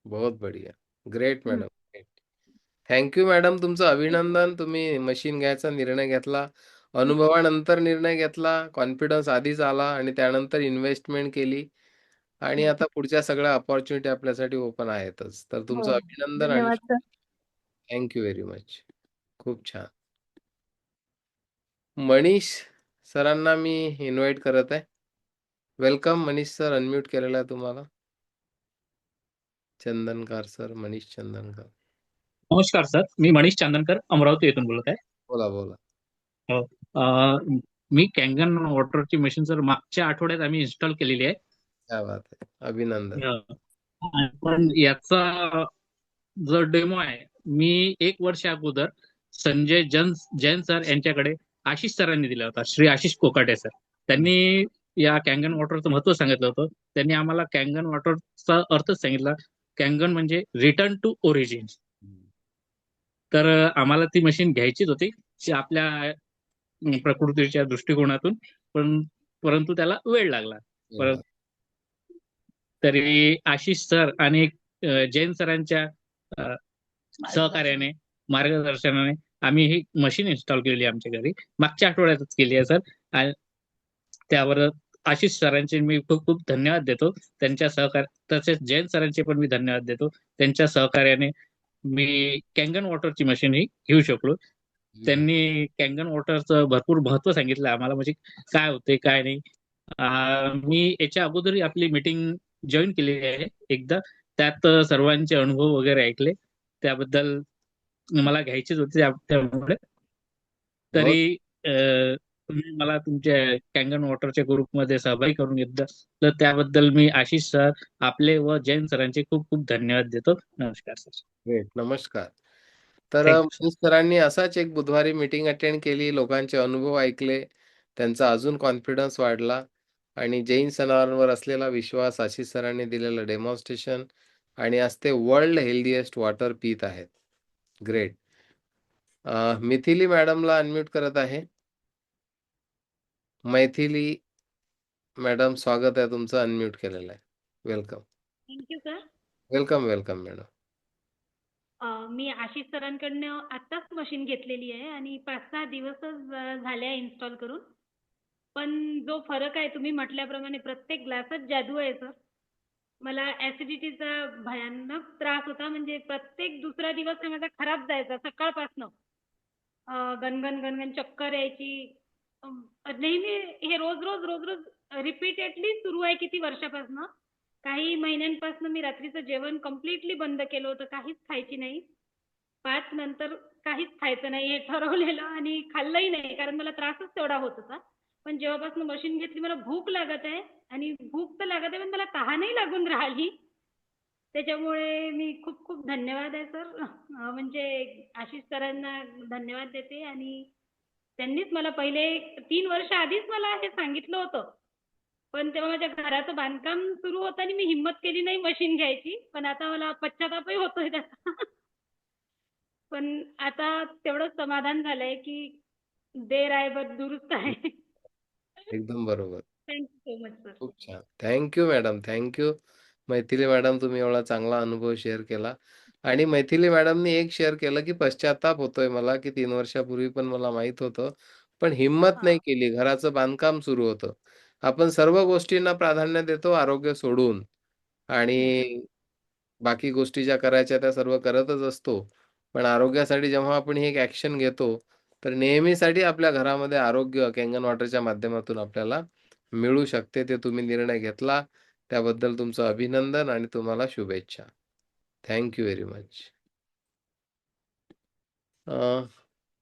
बहुत बढ़िया. ग्रेट हम्म. Madam, great. थँक्यू मॅडम, तुमचं अभिनंदन. तुम्ही मशीन घ्यायचा निर्णय घेतला. अनुभवानंतर निर्णय घेतला, कॉन्फिडन्स आधीच आला आणि त्यानंतर इन्व्हेस्टमेंट केली आणि आता पुढच्या सगळ्या अपॉर्च्युनिटी आपल्यासाठी ओपन आहेतच. तर तुमचं हो. अभिनंदन आणि धन्यवाद सर. Thank you very much. खूप छान. मनीष सरांना मी इन्व्हाइट करत आहे. वेलकम मनीष सर, अनम्यूट केलेला आहे तुम्हाला. चंदनकर सर, मनीष चंदनकर. नमस्कार सर, मी मनीष चांदनकर अमरावती येथून बोलत आहे. बोला बोला. हो. मी कॅंगन वॉटरची मशीन सर मागच्या आठवड्यात आम्ही इन्स्टॉल केलेली आहे. क्या बात आहे, अभिनंदन. पण याचा जो डेमो आहे मी 1 वर्ष अगोदर संजय जैन सर यांच्याकडे आशिष सरांनी दिला होता, श्री आशिष कोकाटे सर. त्यांनी या कॅंगन वॉटरचं महत्व सांगितलं होतं. त्यांनी आम्हाला कॅंगन वॉटरचा अर्थच सांगितला. कॅंगन म्हणजे रिटर्न टू ओरिजिन. तर आम्हाला ती मशीन घ्यायचीच होती आपल्या प्रकृतीच्या दृष्टिकोनातून, परंतु त्याला वेळ लागला. तरी आशिष सर आणि जैन सरांच्या सहकार्याने, मार्गदर्शनाने आम्ही ही मशीन इन्स्टॉल केली आमच्या घरी. मागच्या आठवड्यातच केली आहे सर. आणि त्यावर आशिष सरांचे मी खूप खूप धन्यवाद देतो. त्यांच्या तसेच जैन सरांचे पण मी धन्यवाद देतो. त्यांच्या सहकार्याने मी कॅंगन वॉटरची मशीन ही घेऊ शकलो. त्यांनी कॅंगन वॉटरचं भरपूर महत्व सांगितलं आम्हाला, म्हणजे काय होते काय नाही. मी याच्या अगोदरही आपली मीटिंग जॉईन केलेली आहे एकदा. त्यात सर्वांचे अनुभव वगैरे ऐकले. त्याबद्दल मला घ्यायचेच होते त्यामुळे. तरी तुम्ही मला तुमच्या कॅंगन वॉटरच्या ग्रुपमध्ये सहभागी करून घेतलं, तर त्याबद्दल मी आशिष सर आपले व जैन सरांचे खूप खूप धन्यवाद देतो. नमस्कार सर. ग्रेट, नमस्कार. तर Thank you, मनीष सरांनी असाच एक बुधवारी मीटिंग अटेंड केली, लोकांचे अनुभव ऐकले, त्यांचा अजून कॉन्फिडन्स वाढला आणि जैन सरांवर असलेला विश्वास, आशिष सरांनी दिलेलं डेमॉन्स्ट्रेशन आणि आज ते वर्ल्ड हेल्दीएस्ट वॉटर पीत आहेत. ग्रेट. मिथिली मॅडमला अनम्यूट करत आहे. मैथिली मॅडम, स्वागत आहे तुमचं, अनम्यूट केलेलं आहे. Welcome. Thank you sir. Welcome welcome madam. मी आशिष सरांकडनं आत्ताच मशीन घेतलेली आहे आणि 5-6 दिवसच झाले आहे इन्स्टॉल करून. पण जो फरक आहे तुम्ही म्हटल्याप्रमाणे प्रत्येक ग्लासात जादू आहे सर. मला ऍसिडिटीचा भयानक त्रास होता, म्हणजे प्रत्येक दुसरा दिवस हा माझा खराब जायचा सकाळपासनं. गणगण गणगण चक्कर यायची. नेहमी हे रोज रोज रोज रोज रिपीटेडली सुरू आहे किती वर्षापासून. काही महिन्यांपासून मी रात्रीचं जेवण कम्प्लिटली बंद केलं होतं, काहीच खायची नाही. 5 नंतर काहीच खायचं नाही हे ठरवलेलं आणि खाल्लंही नाही, कारण मला त्रासच तेवढा होत होता. पण जेव्हापासून मशीन घेतली मला भूक लागत आहे आणि भूक तर लागत आहे पण मला तहानही लागून राहिली. त्याच्यामुळे मी खूप खूप धन्यवाद आहे सर. म्हणजे आशिष सरांना धन्यवाद देते आणि त्यांनीच मला पहिले 3 वर्ष आधीच मला हे सांगितलं होतं. पण तेव्हा माझ्या घराचं बांधकाम सुरू होतं आणि मी हिम्मत केली नाही मशीन घ्यायची. पण आता मला पश्चातापही होतोय त्याचा. पण आता तेवढं समाधान झालंय की देर आहे बट दुरुस्त आहे. एकदम बरोबर. Thank you so much sir. खूप छान. Thank you madam, thank you. Maithili madam, तुम्ही एवढा चांगला अनुभव शेअर केला आणि मैथिली मॅडमनी एक शेअर केलं की पश्चाताप होतोय मला की 3 वर्षापूर्वी पण मला माहित होतं, पण हिम्मत नाही केली. घराचं बांधकाम सुरू होतं. आपण सर्व गोष्टींना प्राधान्य देतो आरोग्य सोडून आणि बाकी गोष्टी ज्या करायच्या त्या सर्व करतच असतो. पण आरोग्यासाठी जेव्हा आपण ही एक ॲक्शन घेतो, तर नेहमीसाठी आपल्या घरामध्ये आरोग्य कॅंगन वॉटरच्या माध्यमातून आपल्याला मिळू शकते. ते तुम्ही निर्णय घेतला. त्याबद्दल तुमचं अभिनंदन आणि तुम्हाला शुभेच्छा. Thank you very much.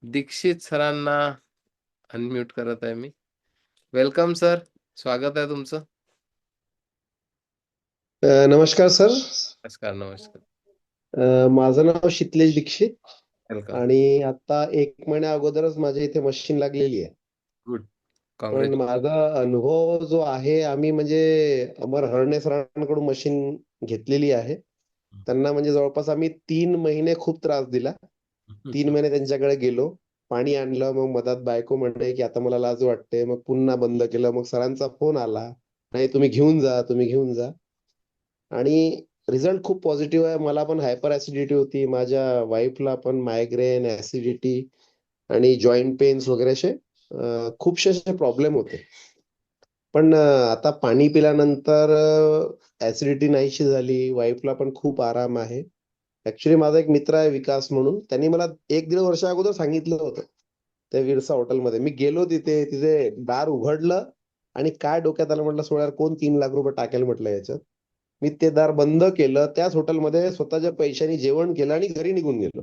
Dikshit सरांना अनम्यूट करत आहे मी. वेलकम सर, स्वागत आहे तुमचं. नमस्कार सर. नमस्कार नमस्कार. माझं नाव शितलेश दीक्षित वेलकम. आणि आता 1 महिन्या अगोदरच माझ्या इथे मशीन लागलेली आहे. गुड. पण काँग्रेस. माझा अनुभव जो आहे, आम्ही म्हणजे अमर हरणे सरांकडून मशीन घेतलेली आहे त्यांना म्हणजे जवळपास आम्ही 3 महिने खूप त्रास दिला. 3 महिने त्यांच्याकडे गेलो, पाणी आणलं, मग मधात बायको म्हणते की आता मला लाज वाटते, मग पुन्हा बंद केलं. मग सरांचा फोन आला, नाही तुम्ही घेऊन जा, तुम्ही घेऊन जा. आणि रिझल्ट खूप पॉझिटिव्ह आहे. मला पण हायपर ऍसिडिटी होती, माझ्या वाईफला पण मायग्रेन, ऍसिडिटी आणि जॉईंट पेन्स वगैरे असे खूपसे असे प्रॉब्लेम होते. पण आता पाणी पिल्यानंतर ऍसिडिटी नाहीशी झाली, वाईफला पण खूप आराम आहे. ऍक्च्युली माझा एक मित्र आहे विकास म्हणून, त्यांनी मला 1-1.5 वर्षा अगोदर सांगितलं होतं त्या विरसा हॉटेलमध्ये. मी गेलो तिथे, तिथे दार उघडलं आणि काय डोक्यात आलं, म्हटलं सोळा कोण 3 लाख रुपये टाकेल म्हटलं याच्यात. मी ते दार बंद केलं, त्याच हॉटेलमध्ये स्वतःच्या पैशाने जेवण केलं आणि घरी निघून गेलो.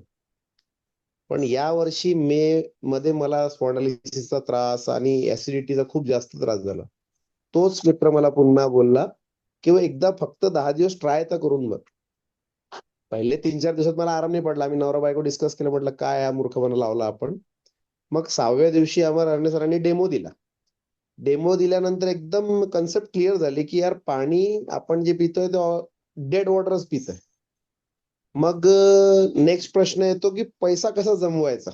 पण या वर्षी मे मध्ये मला स्पॉन्डिलिटिसचा त्रास आणि ऍसिडिटीचा खूप जास्त त्रास झाला. तोच मित्र मला पुन्हा बोलला की एकदा फक्त 10 दिवस ट्राय तर करून बघ. पहिले 3-4 दिवसात मला आराम नाही पडला. आम्ही नवरा बायको डिस्कस केलं, म्हटलं काय हा मूर्खपणा लावला आपण. मग 6व्या दिवशी आम्हाला हरणे सरांनी डेमो दिला. डेमो दिल्यानंतर एकदम कन्सेप्ट क्लिअर झाली की यार पाणी आपण जे पितोय ते डेड वॉटरच पितोय. मग नेक्स्ट प्रश्न येतो की पैसा कसा जमवायचा.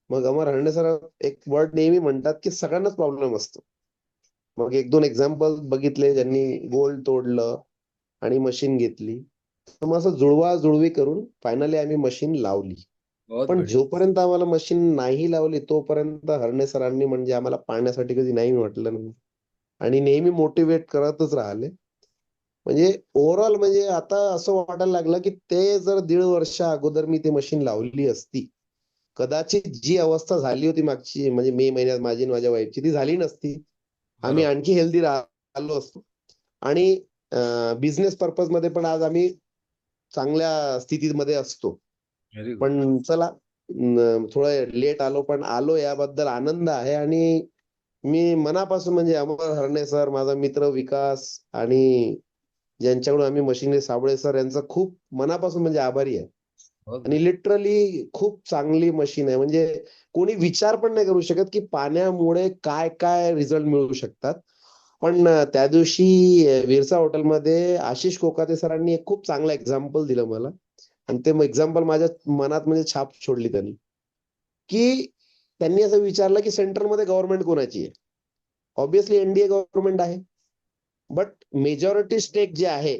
मग अमर हरणे सर एक वर्ड नेहमी म्हणतात की सगळ्यांनाच प्रॉब्लेम असतो. मग 1-2 एक्झाम्पल बघितले, ज्यांनी गोल्ड तोडलं आणि मशीन घेतली. तर मग असं जुळवाजुळवी करून फायनली आम्ही मशीन लावली. बहुत पण बढ़िया. जोपर्यंत आम्हाला मशीन नाही लावली तोपर्यंत हरणे सरांनी म्हणजे आम्हाला पाहण्यासाठी कधी नाही म्हटलं नाही आणि नेहमी मोटिवेट करतच राहिले. म्हणजे ओव्हरऑल म्हणजे आता असं वाटायला लागलं की ते जर 1.5 वर्षा अगोदर मी ती मशीन लावली असती, कदाचित जी अवस्था झाली होती मागची म्हणजे मे महिन्यात माझी आणि माझ्या वाईफची, ती झाली नसती. आम्ही बरोबर. आणखी हेल्दी राहिलो असतो आणि बिझनेस पर्पज मध्ये पण आज आम्ही चांगल्या स्थितीमध्ये असतो. Very good. पण चला थोडं लेट आलो, पण आलो याबद्दल आनंद आहे. आणि मी मनापासून म्हणजे अमर हरणे सर, माझा मित्र विकास आणि ज्यांच्याकडून आम्ही मशिनरी साबळे सर यांचा खूप मनापासून म्हणजे आभारी आहे. बहुत आणि बढ़िया. लिटरली खूप चांगली मशीन आहे. म्हणजे कोणी विचार पण नाही करू शकत की पाण्यामुळे काय काय रिझल्ट मिळू शकतात. पण त्या दिवशी विरसा हॉटेलमध्ये आशिष कोकाते सरांनी एक खूप चांगलं एक्झाम्पल दिलं मला आणि ते एक्झाम्पल माझ्या मनात म्हणजे छाप सोडली त्यांनी. की त्यांनी असं विचारलं की सेंट्रलमध्ये गव्हर्नमेंट कोणाची आहे. ऑब्व्हियसली एनडीए गव्हर्नमेंट आहे. बट मेजॉरिटी स्टेक जे आहे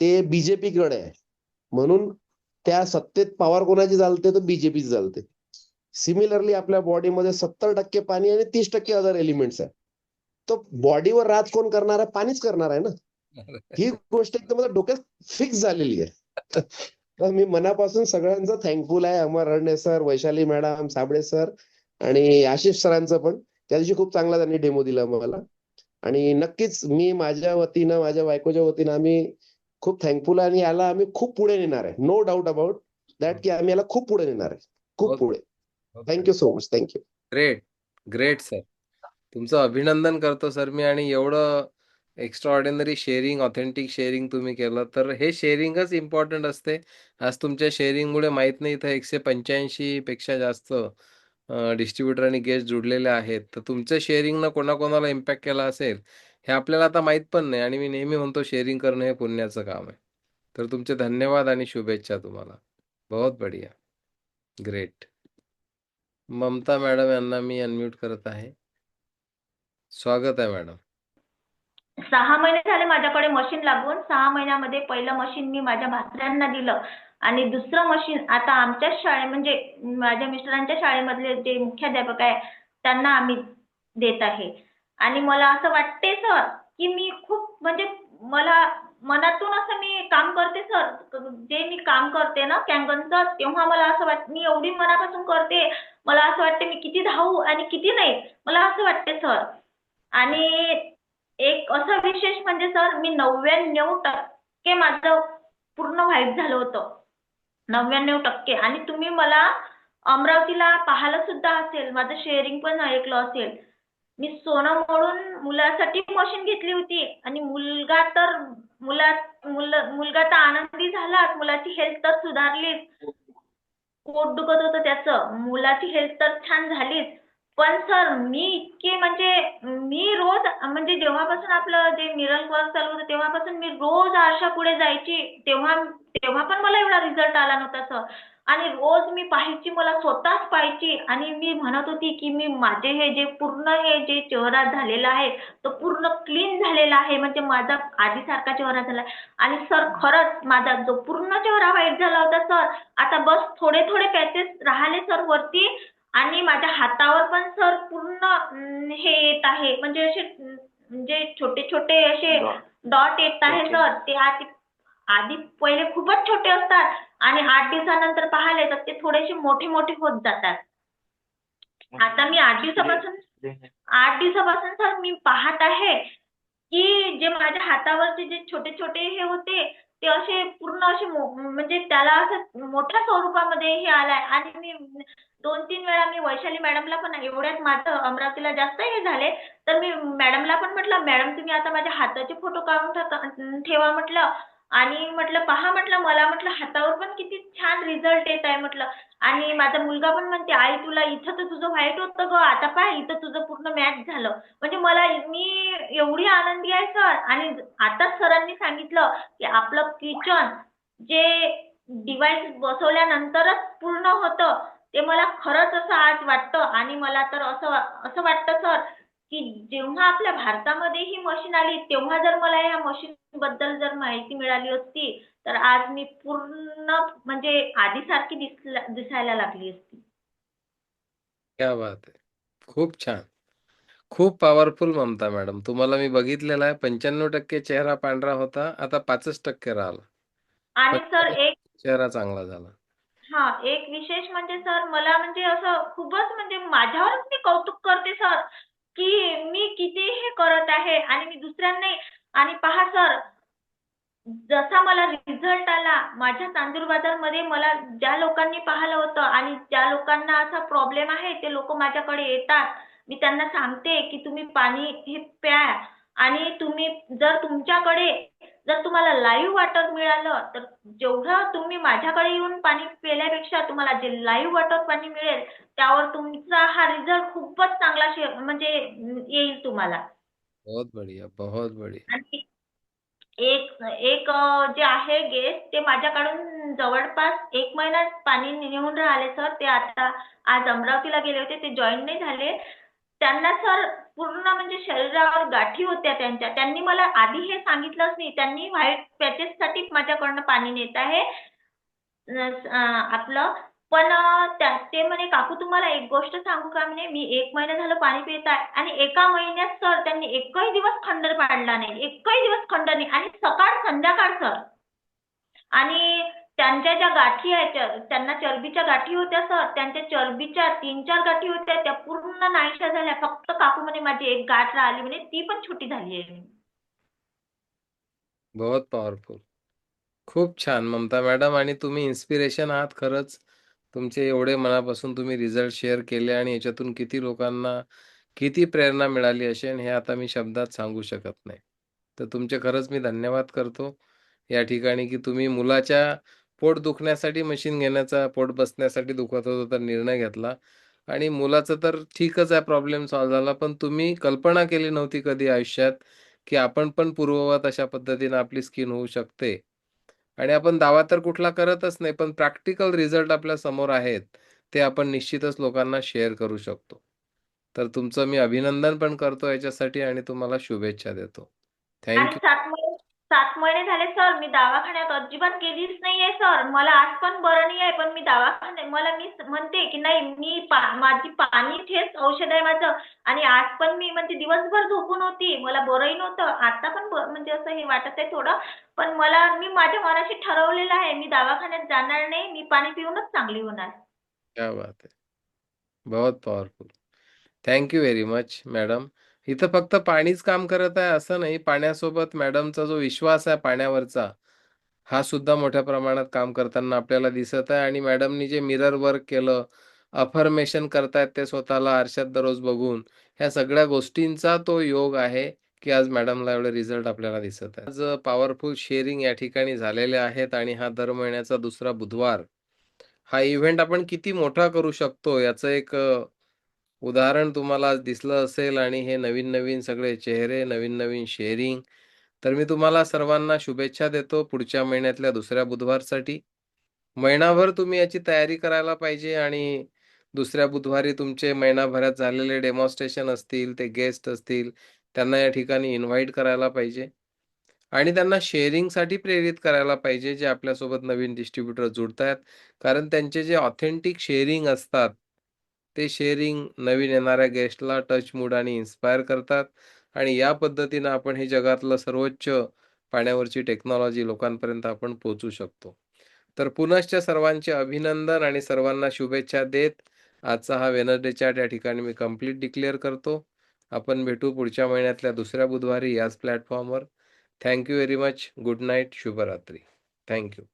ते बीजेपी कडे आहे. म्हणून त्या सत्तेत पॉवर कोणाची चालते तर बीजेपी चालते. सिमिलरली आपल्या बॉडीमध्ये 70% पाणी आणि 30% अदर एलिमेंट्स आहे. तर बॉडीवर राज कोण करणार आहे, पाणीच करणार आहे ना. ही गोष्ट एकदम माझ्या डोक्यात फिक्स झालेली आहे. तर मी मनापासून सगळ्यांचं थँकफुल आहे. Amar Harne sir, Vaishali madam, Sable sir आणि आशिष सरांचं पण. त्या दिवशी खूप चांगला त्यांनी डेमो दिला मला. आणि नक्कीच मी माझ्या वतीनं, माझ्या बायकोच्या वतीनं आम्ही खूप थँकफुल आहे आणि याला आम्ही खूप पुढे नेणार आहे. नो डाऊट अबाउट दॅट की आम्ही याला खूप पुढे नेणार आहे. खूप बहुत पुढे. बहुत thank you so much. Thank you. Great. Great sir. तुमचं अभिनंदन करतो सर मी. आणि एवढं extraordinary sharing, authentic sharing तुम्ही केलं, तर हे शेअरिंगच इम्पॉर्टंट असते. आज तुमच्या शेअरिंगमुळे माहीत नाही इथं 185 पेक्षा जास्त डिस्ट्रीब्युटर आणि गेस्ट जुडलेले आहेत. तर तुमचं शेअरिंगनं कोणाकोणाला इम्पॅक्ट केला असेल हे आपल्याला आता माहीत पण नाही. आणि मी नेहमी म्हणतो शेअरिंग करणं हे पुण्याचं काम आहे. तर तुमचे धन्यवाद आणि शुभेच्छा तुम्हाला. बहुत बढिया. ग्रेट. ममता मॅडम यांना मी अनम्यूट करत आहे. स्वागत आहे मॅडम. 6 महिने झाले माझ्याकडे मशीन लागून. 6 महिन्यामध्ये पहिलं मशीन मी माझ्या भासऱ्यांना दिलं आणि दुसरं मशीन आता आमच्याच म्हणजे माझ्या मिस्टरांच्या शाळेमधले जे मुख्याध्यापक आहे त्यांना आम्ही देत आहे. आणि मला असं वाटते सर की मी खूप म्हणजे मला मनातून असं मी काम करते सर. जे मी काम करते ना कॅंगनचं, तेव्हा मला असं वाटतं मी एवढी मनापासून करते. मला असं वाटते मी किती धावू आणि किती नाही, मला असं वाटते सर. आणि एक असं विशेष म्हणजे सर मी 99% माझं पूर्ण व्हाईट झालं होतं. 99%. आणि तुम्ही मला अमरावतीला पाहिलं सुद्धा असेल, माझं शेअरिंग पण ऐकलं असेल. मी सोनं मोडून मुलासाठी मशीन घेतली होती आणि मुलगा तर मुलगा तर आनंदी झाला. मुलाची हेल्थ तर सुधारलीच. पोट दुखत होतं त्याचं. मुलाची हेल्थ तर छान झालीच. पण सर मी इतके म्हणजे मी रोज म्हणजे जेव्हापासून आपलं जे मिरर वर्क चालू होतं तेव्हापासून मी रोज आरशापुढे जायची, तेव्हा तेव्हा पण मला एवढा रिझल्ट आला नव्हता सर. आणि रोज मी पाहायची, मला स्वतःच पाहायची आणि मी म्हणत होती की मी माझे हे जे पूर्ण हे जे चेहरा झालेला आहे तो पूर्ण क्लीन झालेला आहे, म्हणजे माझा आधीसारखा चेहरा झाला. आणि सर खरंच माझा जो पूर्ण चेहरा व्हाईट झाला होता सर, आता बस थोडे थोडे पॅचेस राहिले सर वरती. आणि माझ्या हातावर पण सर पूर्ण हे येत आहे, म्हणजे असे म्हणजे छोटे छोटे असे डॉट येत आहे ओके. सर. ते आधी आधी पहिले खूपच छोटे असतात आणि 8 दिवसानंतर पाहिले तर ते थोडेसे मोठे मोठे होत जातात. आता मी 8 दिवसापासून सर मी पाहत आहे की जे माझ्या हातावरचे जे छोटे छोटे हे होते ते असे पूर्ण असे म्हणजे त्याला असं मोठ्या स्वरूपामध्ये हे आलाय. आणि मी 2-3 वेळा मी वैशाली मॅडमला पण एवढ्यात माझं अमरावतीला जास्त हे झाले तर मी मॅडमला पण म्हटलं, मॅडम तुम्ही आता माझ्या हाताचे फोटो काढून ठेवा म्हटलं. आणि म्हटलं पहा म्हटलं मला म्हटलं हातावर पण किती छान रिझल्ट येत आहे म्हटलं. आणि माझा मुलगा पण म्हणते आई तुला इथं तर तुझं व्हाईट होतं ग, आता पाय इथं तुझं पूर्ण मॅच झालं. म्हणजे मी एवढी आनंदी आहे सर. आणि आताच सरांनी सांगितलं की आपलं किचन जे डिव्हाइस बसवल्यानंतरच पूर्ण होतं, ते मला खरंच असं आज वाटतं. आणि मला तर असं असं वाटतं सर की जेव्हा आपल्या भारतामध्ये ही मशीन आली तेव्हा जर मला या मशीन बद्दल जर माहिती मिळाली असती तर आज मी पूर्ण म्हणजे आधीसारखी दिसायला लागली असती. क्या बात आहे! खूप छान. खूप पॉवरफुल ममता मॅडम. तुम्हाला मी बघितलेलं आहे 95% चेहरा पांढरा होता, आता 5% राहिला. आणि पण सर एक चेहरा चांगला झाला. एक विशेष म्हणजे सर मला म्हणजे असं खूपच म्हणजे माझ्यावरच मी कौतुक करते सर की मी किती हे करत आहे आणि मी दुसऱ्यांनाही. आणि पहा सर जसा मला रिझल्ट आला माझ्या चांदूर बाजारमध्ये, मला ज्या लोकांनी पाहिलं होतं आणि ज्या लोकांना असा प्रॉब्लेम आहे ते लोक माझ्याकडे येतात. मी त्यांना सांगते की तुम्ही पाणी हे प्या. आणि तुम्ही जर तुमच्याकडे जर तुम्हाला लाईव्ह वॉटर मिळालं तर जेवढं तुम्ही माझ्याकडे येऊन पाणी पिल्यापेक्षा तुम्हाला जे लाईव्ह वॉटर पाणी मिळेल त्यावर तुमचा हा रिझल्ट खूपच चांगला म्हणजे येईल तुम्हाला. बहुत बढ़िया, बहुत बढ़िया. आणि एक एक जे आहे गेस्ट ते माझ्याकडून जवळपास 1 महिना पाणी नेऊन राहिले सर. ते आता आज अमरावतीला गेले होते, ते जॉईन नाही झाले. त्यांना सर पूर्ण म्हणजे शरीरावर गाठी होत्या त्यांच्या. त्यांनी मला आधी हे सांगितलंच नाही. त्यांनी व्हाईट पॅचेससाठी माझ्याकडनं पाणी नेत आहे आपलं. पण ते म्हणे काकू तुम्हाला एक गोष्ट सांगू का म्हणे, मी 1 महिना झालं पाणी पित आहे आणि एका महिन्यात सर त्यांनी एकही दिवस खंड पाडला नाही, एकही दिवस खंड नाही. आणि सकाळ संध्याकाळ सर. आणि त्यांच्या ज्या गाठी आहेत त्यांना चरबीच्या गाठी होत्या सर, त्यांच्या चरबीच्या 3-4 गाठी होत्या त्या पूर्ण नाहीशा झाल्या. फक्त काकू म्हणे माझी एक गाठ राहिली म्हणे, ती पण छोटी झाली आहे. बहुत पॉवरफुल. खूप छान ममता मॅडम. आणि तुम्ही इन्स्पिरेशन आहात खरंच. तुमचे एवढे मनापासून तुम्ही रिझल्ट शेअर केले आणि याच्यातून किती लोकांना किती प्रेरणा मिळाली असेल हे आता मी शब्दात सांगू शकत नाही. तर तुमचे खरंच मी धन्यवाद करतो या ठिकाणी की तुम्ही मुलाच्या पोट दुखण्यासाठी मशीन घेण्याचा, पोट बसण्यासाठी दुखत होतं तर निर्णय घेतला. आणि मुलाचं तर ठीकच आहे, प्रॉब्लेम सॉल्व्ह झाला. पण तुम्ही कल्पना केली नव्हती कधी आयुष्यात की आपण पण पूर्ववत अशा पद्धतीनं आपली स्किन होऊ शकते. आणि आपण दावा तर कुठला करतच नाही, पण प्रॅक्टिकल रिझल्ट आपल्या समोर आहेत, ते आपण निश्चितच लोकांना शेअर करू शकतो. तर तुमचं मी अभिनंदन पण करतो याच्यासाठी आणि तुम्हाला शुभेच्छा देतो. आणि थँक 7 महिने झाले सर मी दवाखान्यात अजिबात गेलीच नाहीये सर. मला आज पण बरं नाही आहे, पण मी मी म्हणते की नाही मी माझी पाणी हेच औषध आहे माझं. आणि आज पण मी म्हणजे दिवसभर झोपून होती, मला बरंही नव्हतं. आता पण म्हणजे असं हे वाटत आहे थोडं. पण मी माझ्या मनाशी ठरवलेलं आहे मी दवाखान्यात जाणार नाही, मी पाणी पिऊनच चांगली होणार. क्या बात है! बहुत powerful. Thank you very much madam. इथं फक्त पाणीच काम करत आहे असं नाही, पाण्यासोबत मॅडमचा जो विश्वास आहे पाण्यावरचा, हा सुद्धा मोठ्या प्रमाणात काम करताना आपल्याला दिसत आहे. आणि मॅडमनी जे मिरर वर्क केलं, अफर्मेशन करतायत ते स्वतःला आरशात दररोज बघून, ह्या सगळ्या गोष्टींचा तो योग आहे की आज मॅडमला एवढे रिझल्ट आपल्याला दिसत आहे. आज पॉवरफुल शेअरिंग या ठिकाणी झालेले आहेत आणि हा दर महिन्याचा दुसरा बुधवार हा इव्हेंट आपण किती मोठा करू शकतो याचं एक उदाहरण तुम्हाला आज दिसलं असेल आणि हे नवीन सगळे चेहरे, नवीन शेअरिंग. तर मी तुम्हाला सर्वांना शुभेच्छा देतो पुढच्या महिन्यातल्या दुसऱ्या बुधवारसाठी. महिनाभर तुम्ही याची तयारी करायला पाहिजे आणि दुसऱ्या बुधवारी तुमचे महिनाभरात झालेले डेमॉन्स्ट्रेशन असतील, ते गेस्ट असतील, त्यांना या ठिकाणी इन्व्हाईट करायला पाहिजे आणि त्यांना शेअरिंगसाठी प्रेरित करायला पाहिजे, जे आपल्यासोबत नवीन डिस्ट्रिब्युटर जुडतायत. कारण त्यांचे जे ऑथेंटिक शेअरिंग असतात, ते शेअरिंग नवीन येणाऱ्या गेस्टला टच मूड आणि इन्स्पायर करतात आणि या पद्धतीनं आपण हे जगातलं सर्वोच्च पाण्यावरची टेक्नॉलॉजी लोकांपर्यंत आपण पोहोचू शकतो. तर पुनश्च सर्वांचे अभिनंदन आणि सर्वांना शुभेच्छा देत आजचा हा वेनसडे चॅट या ठिकाणी मी कंप्लीट डिक्लेअर करतो. आपण भेटू पुढच्या महिन्यातल्या दुसऱ्या बुधवारी याच प्लॅटफॉर्मवर. Thank you very much. Good night. शुभरात्री. Thank you.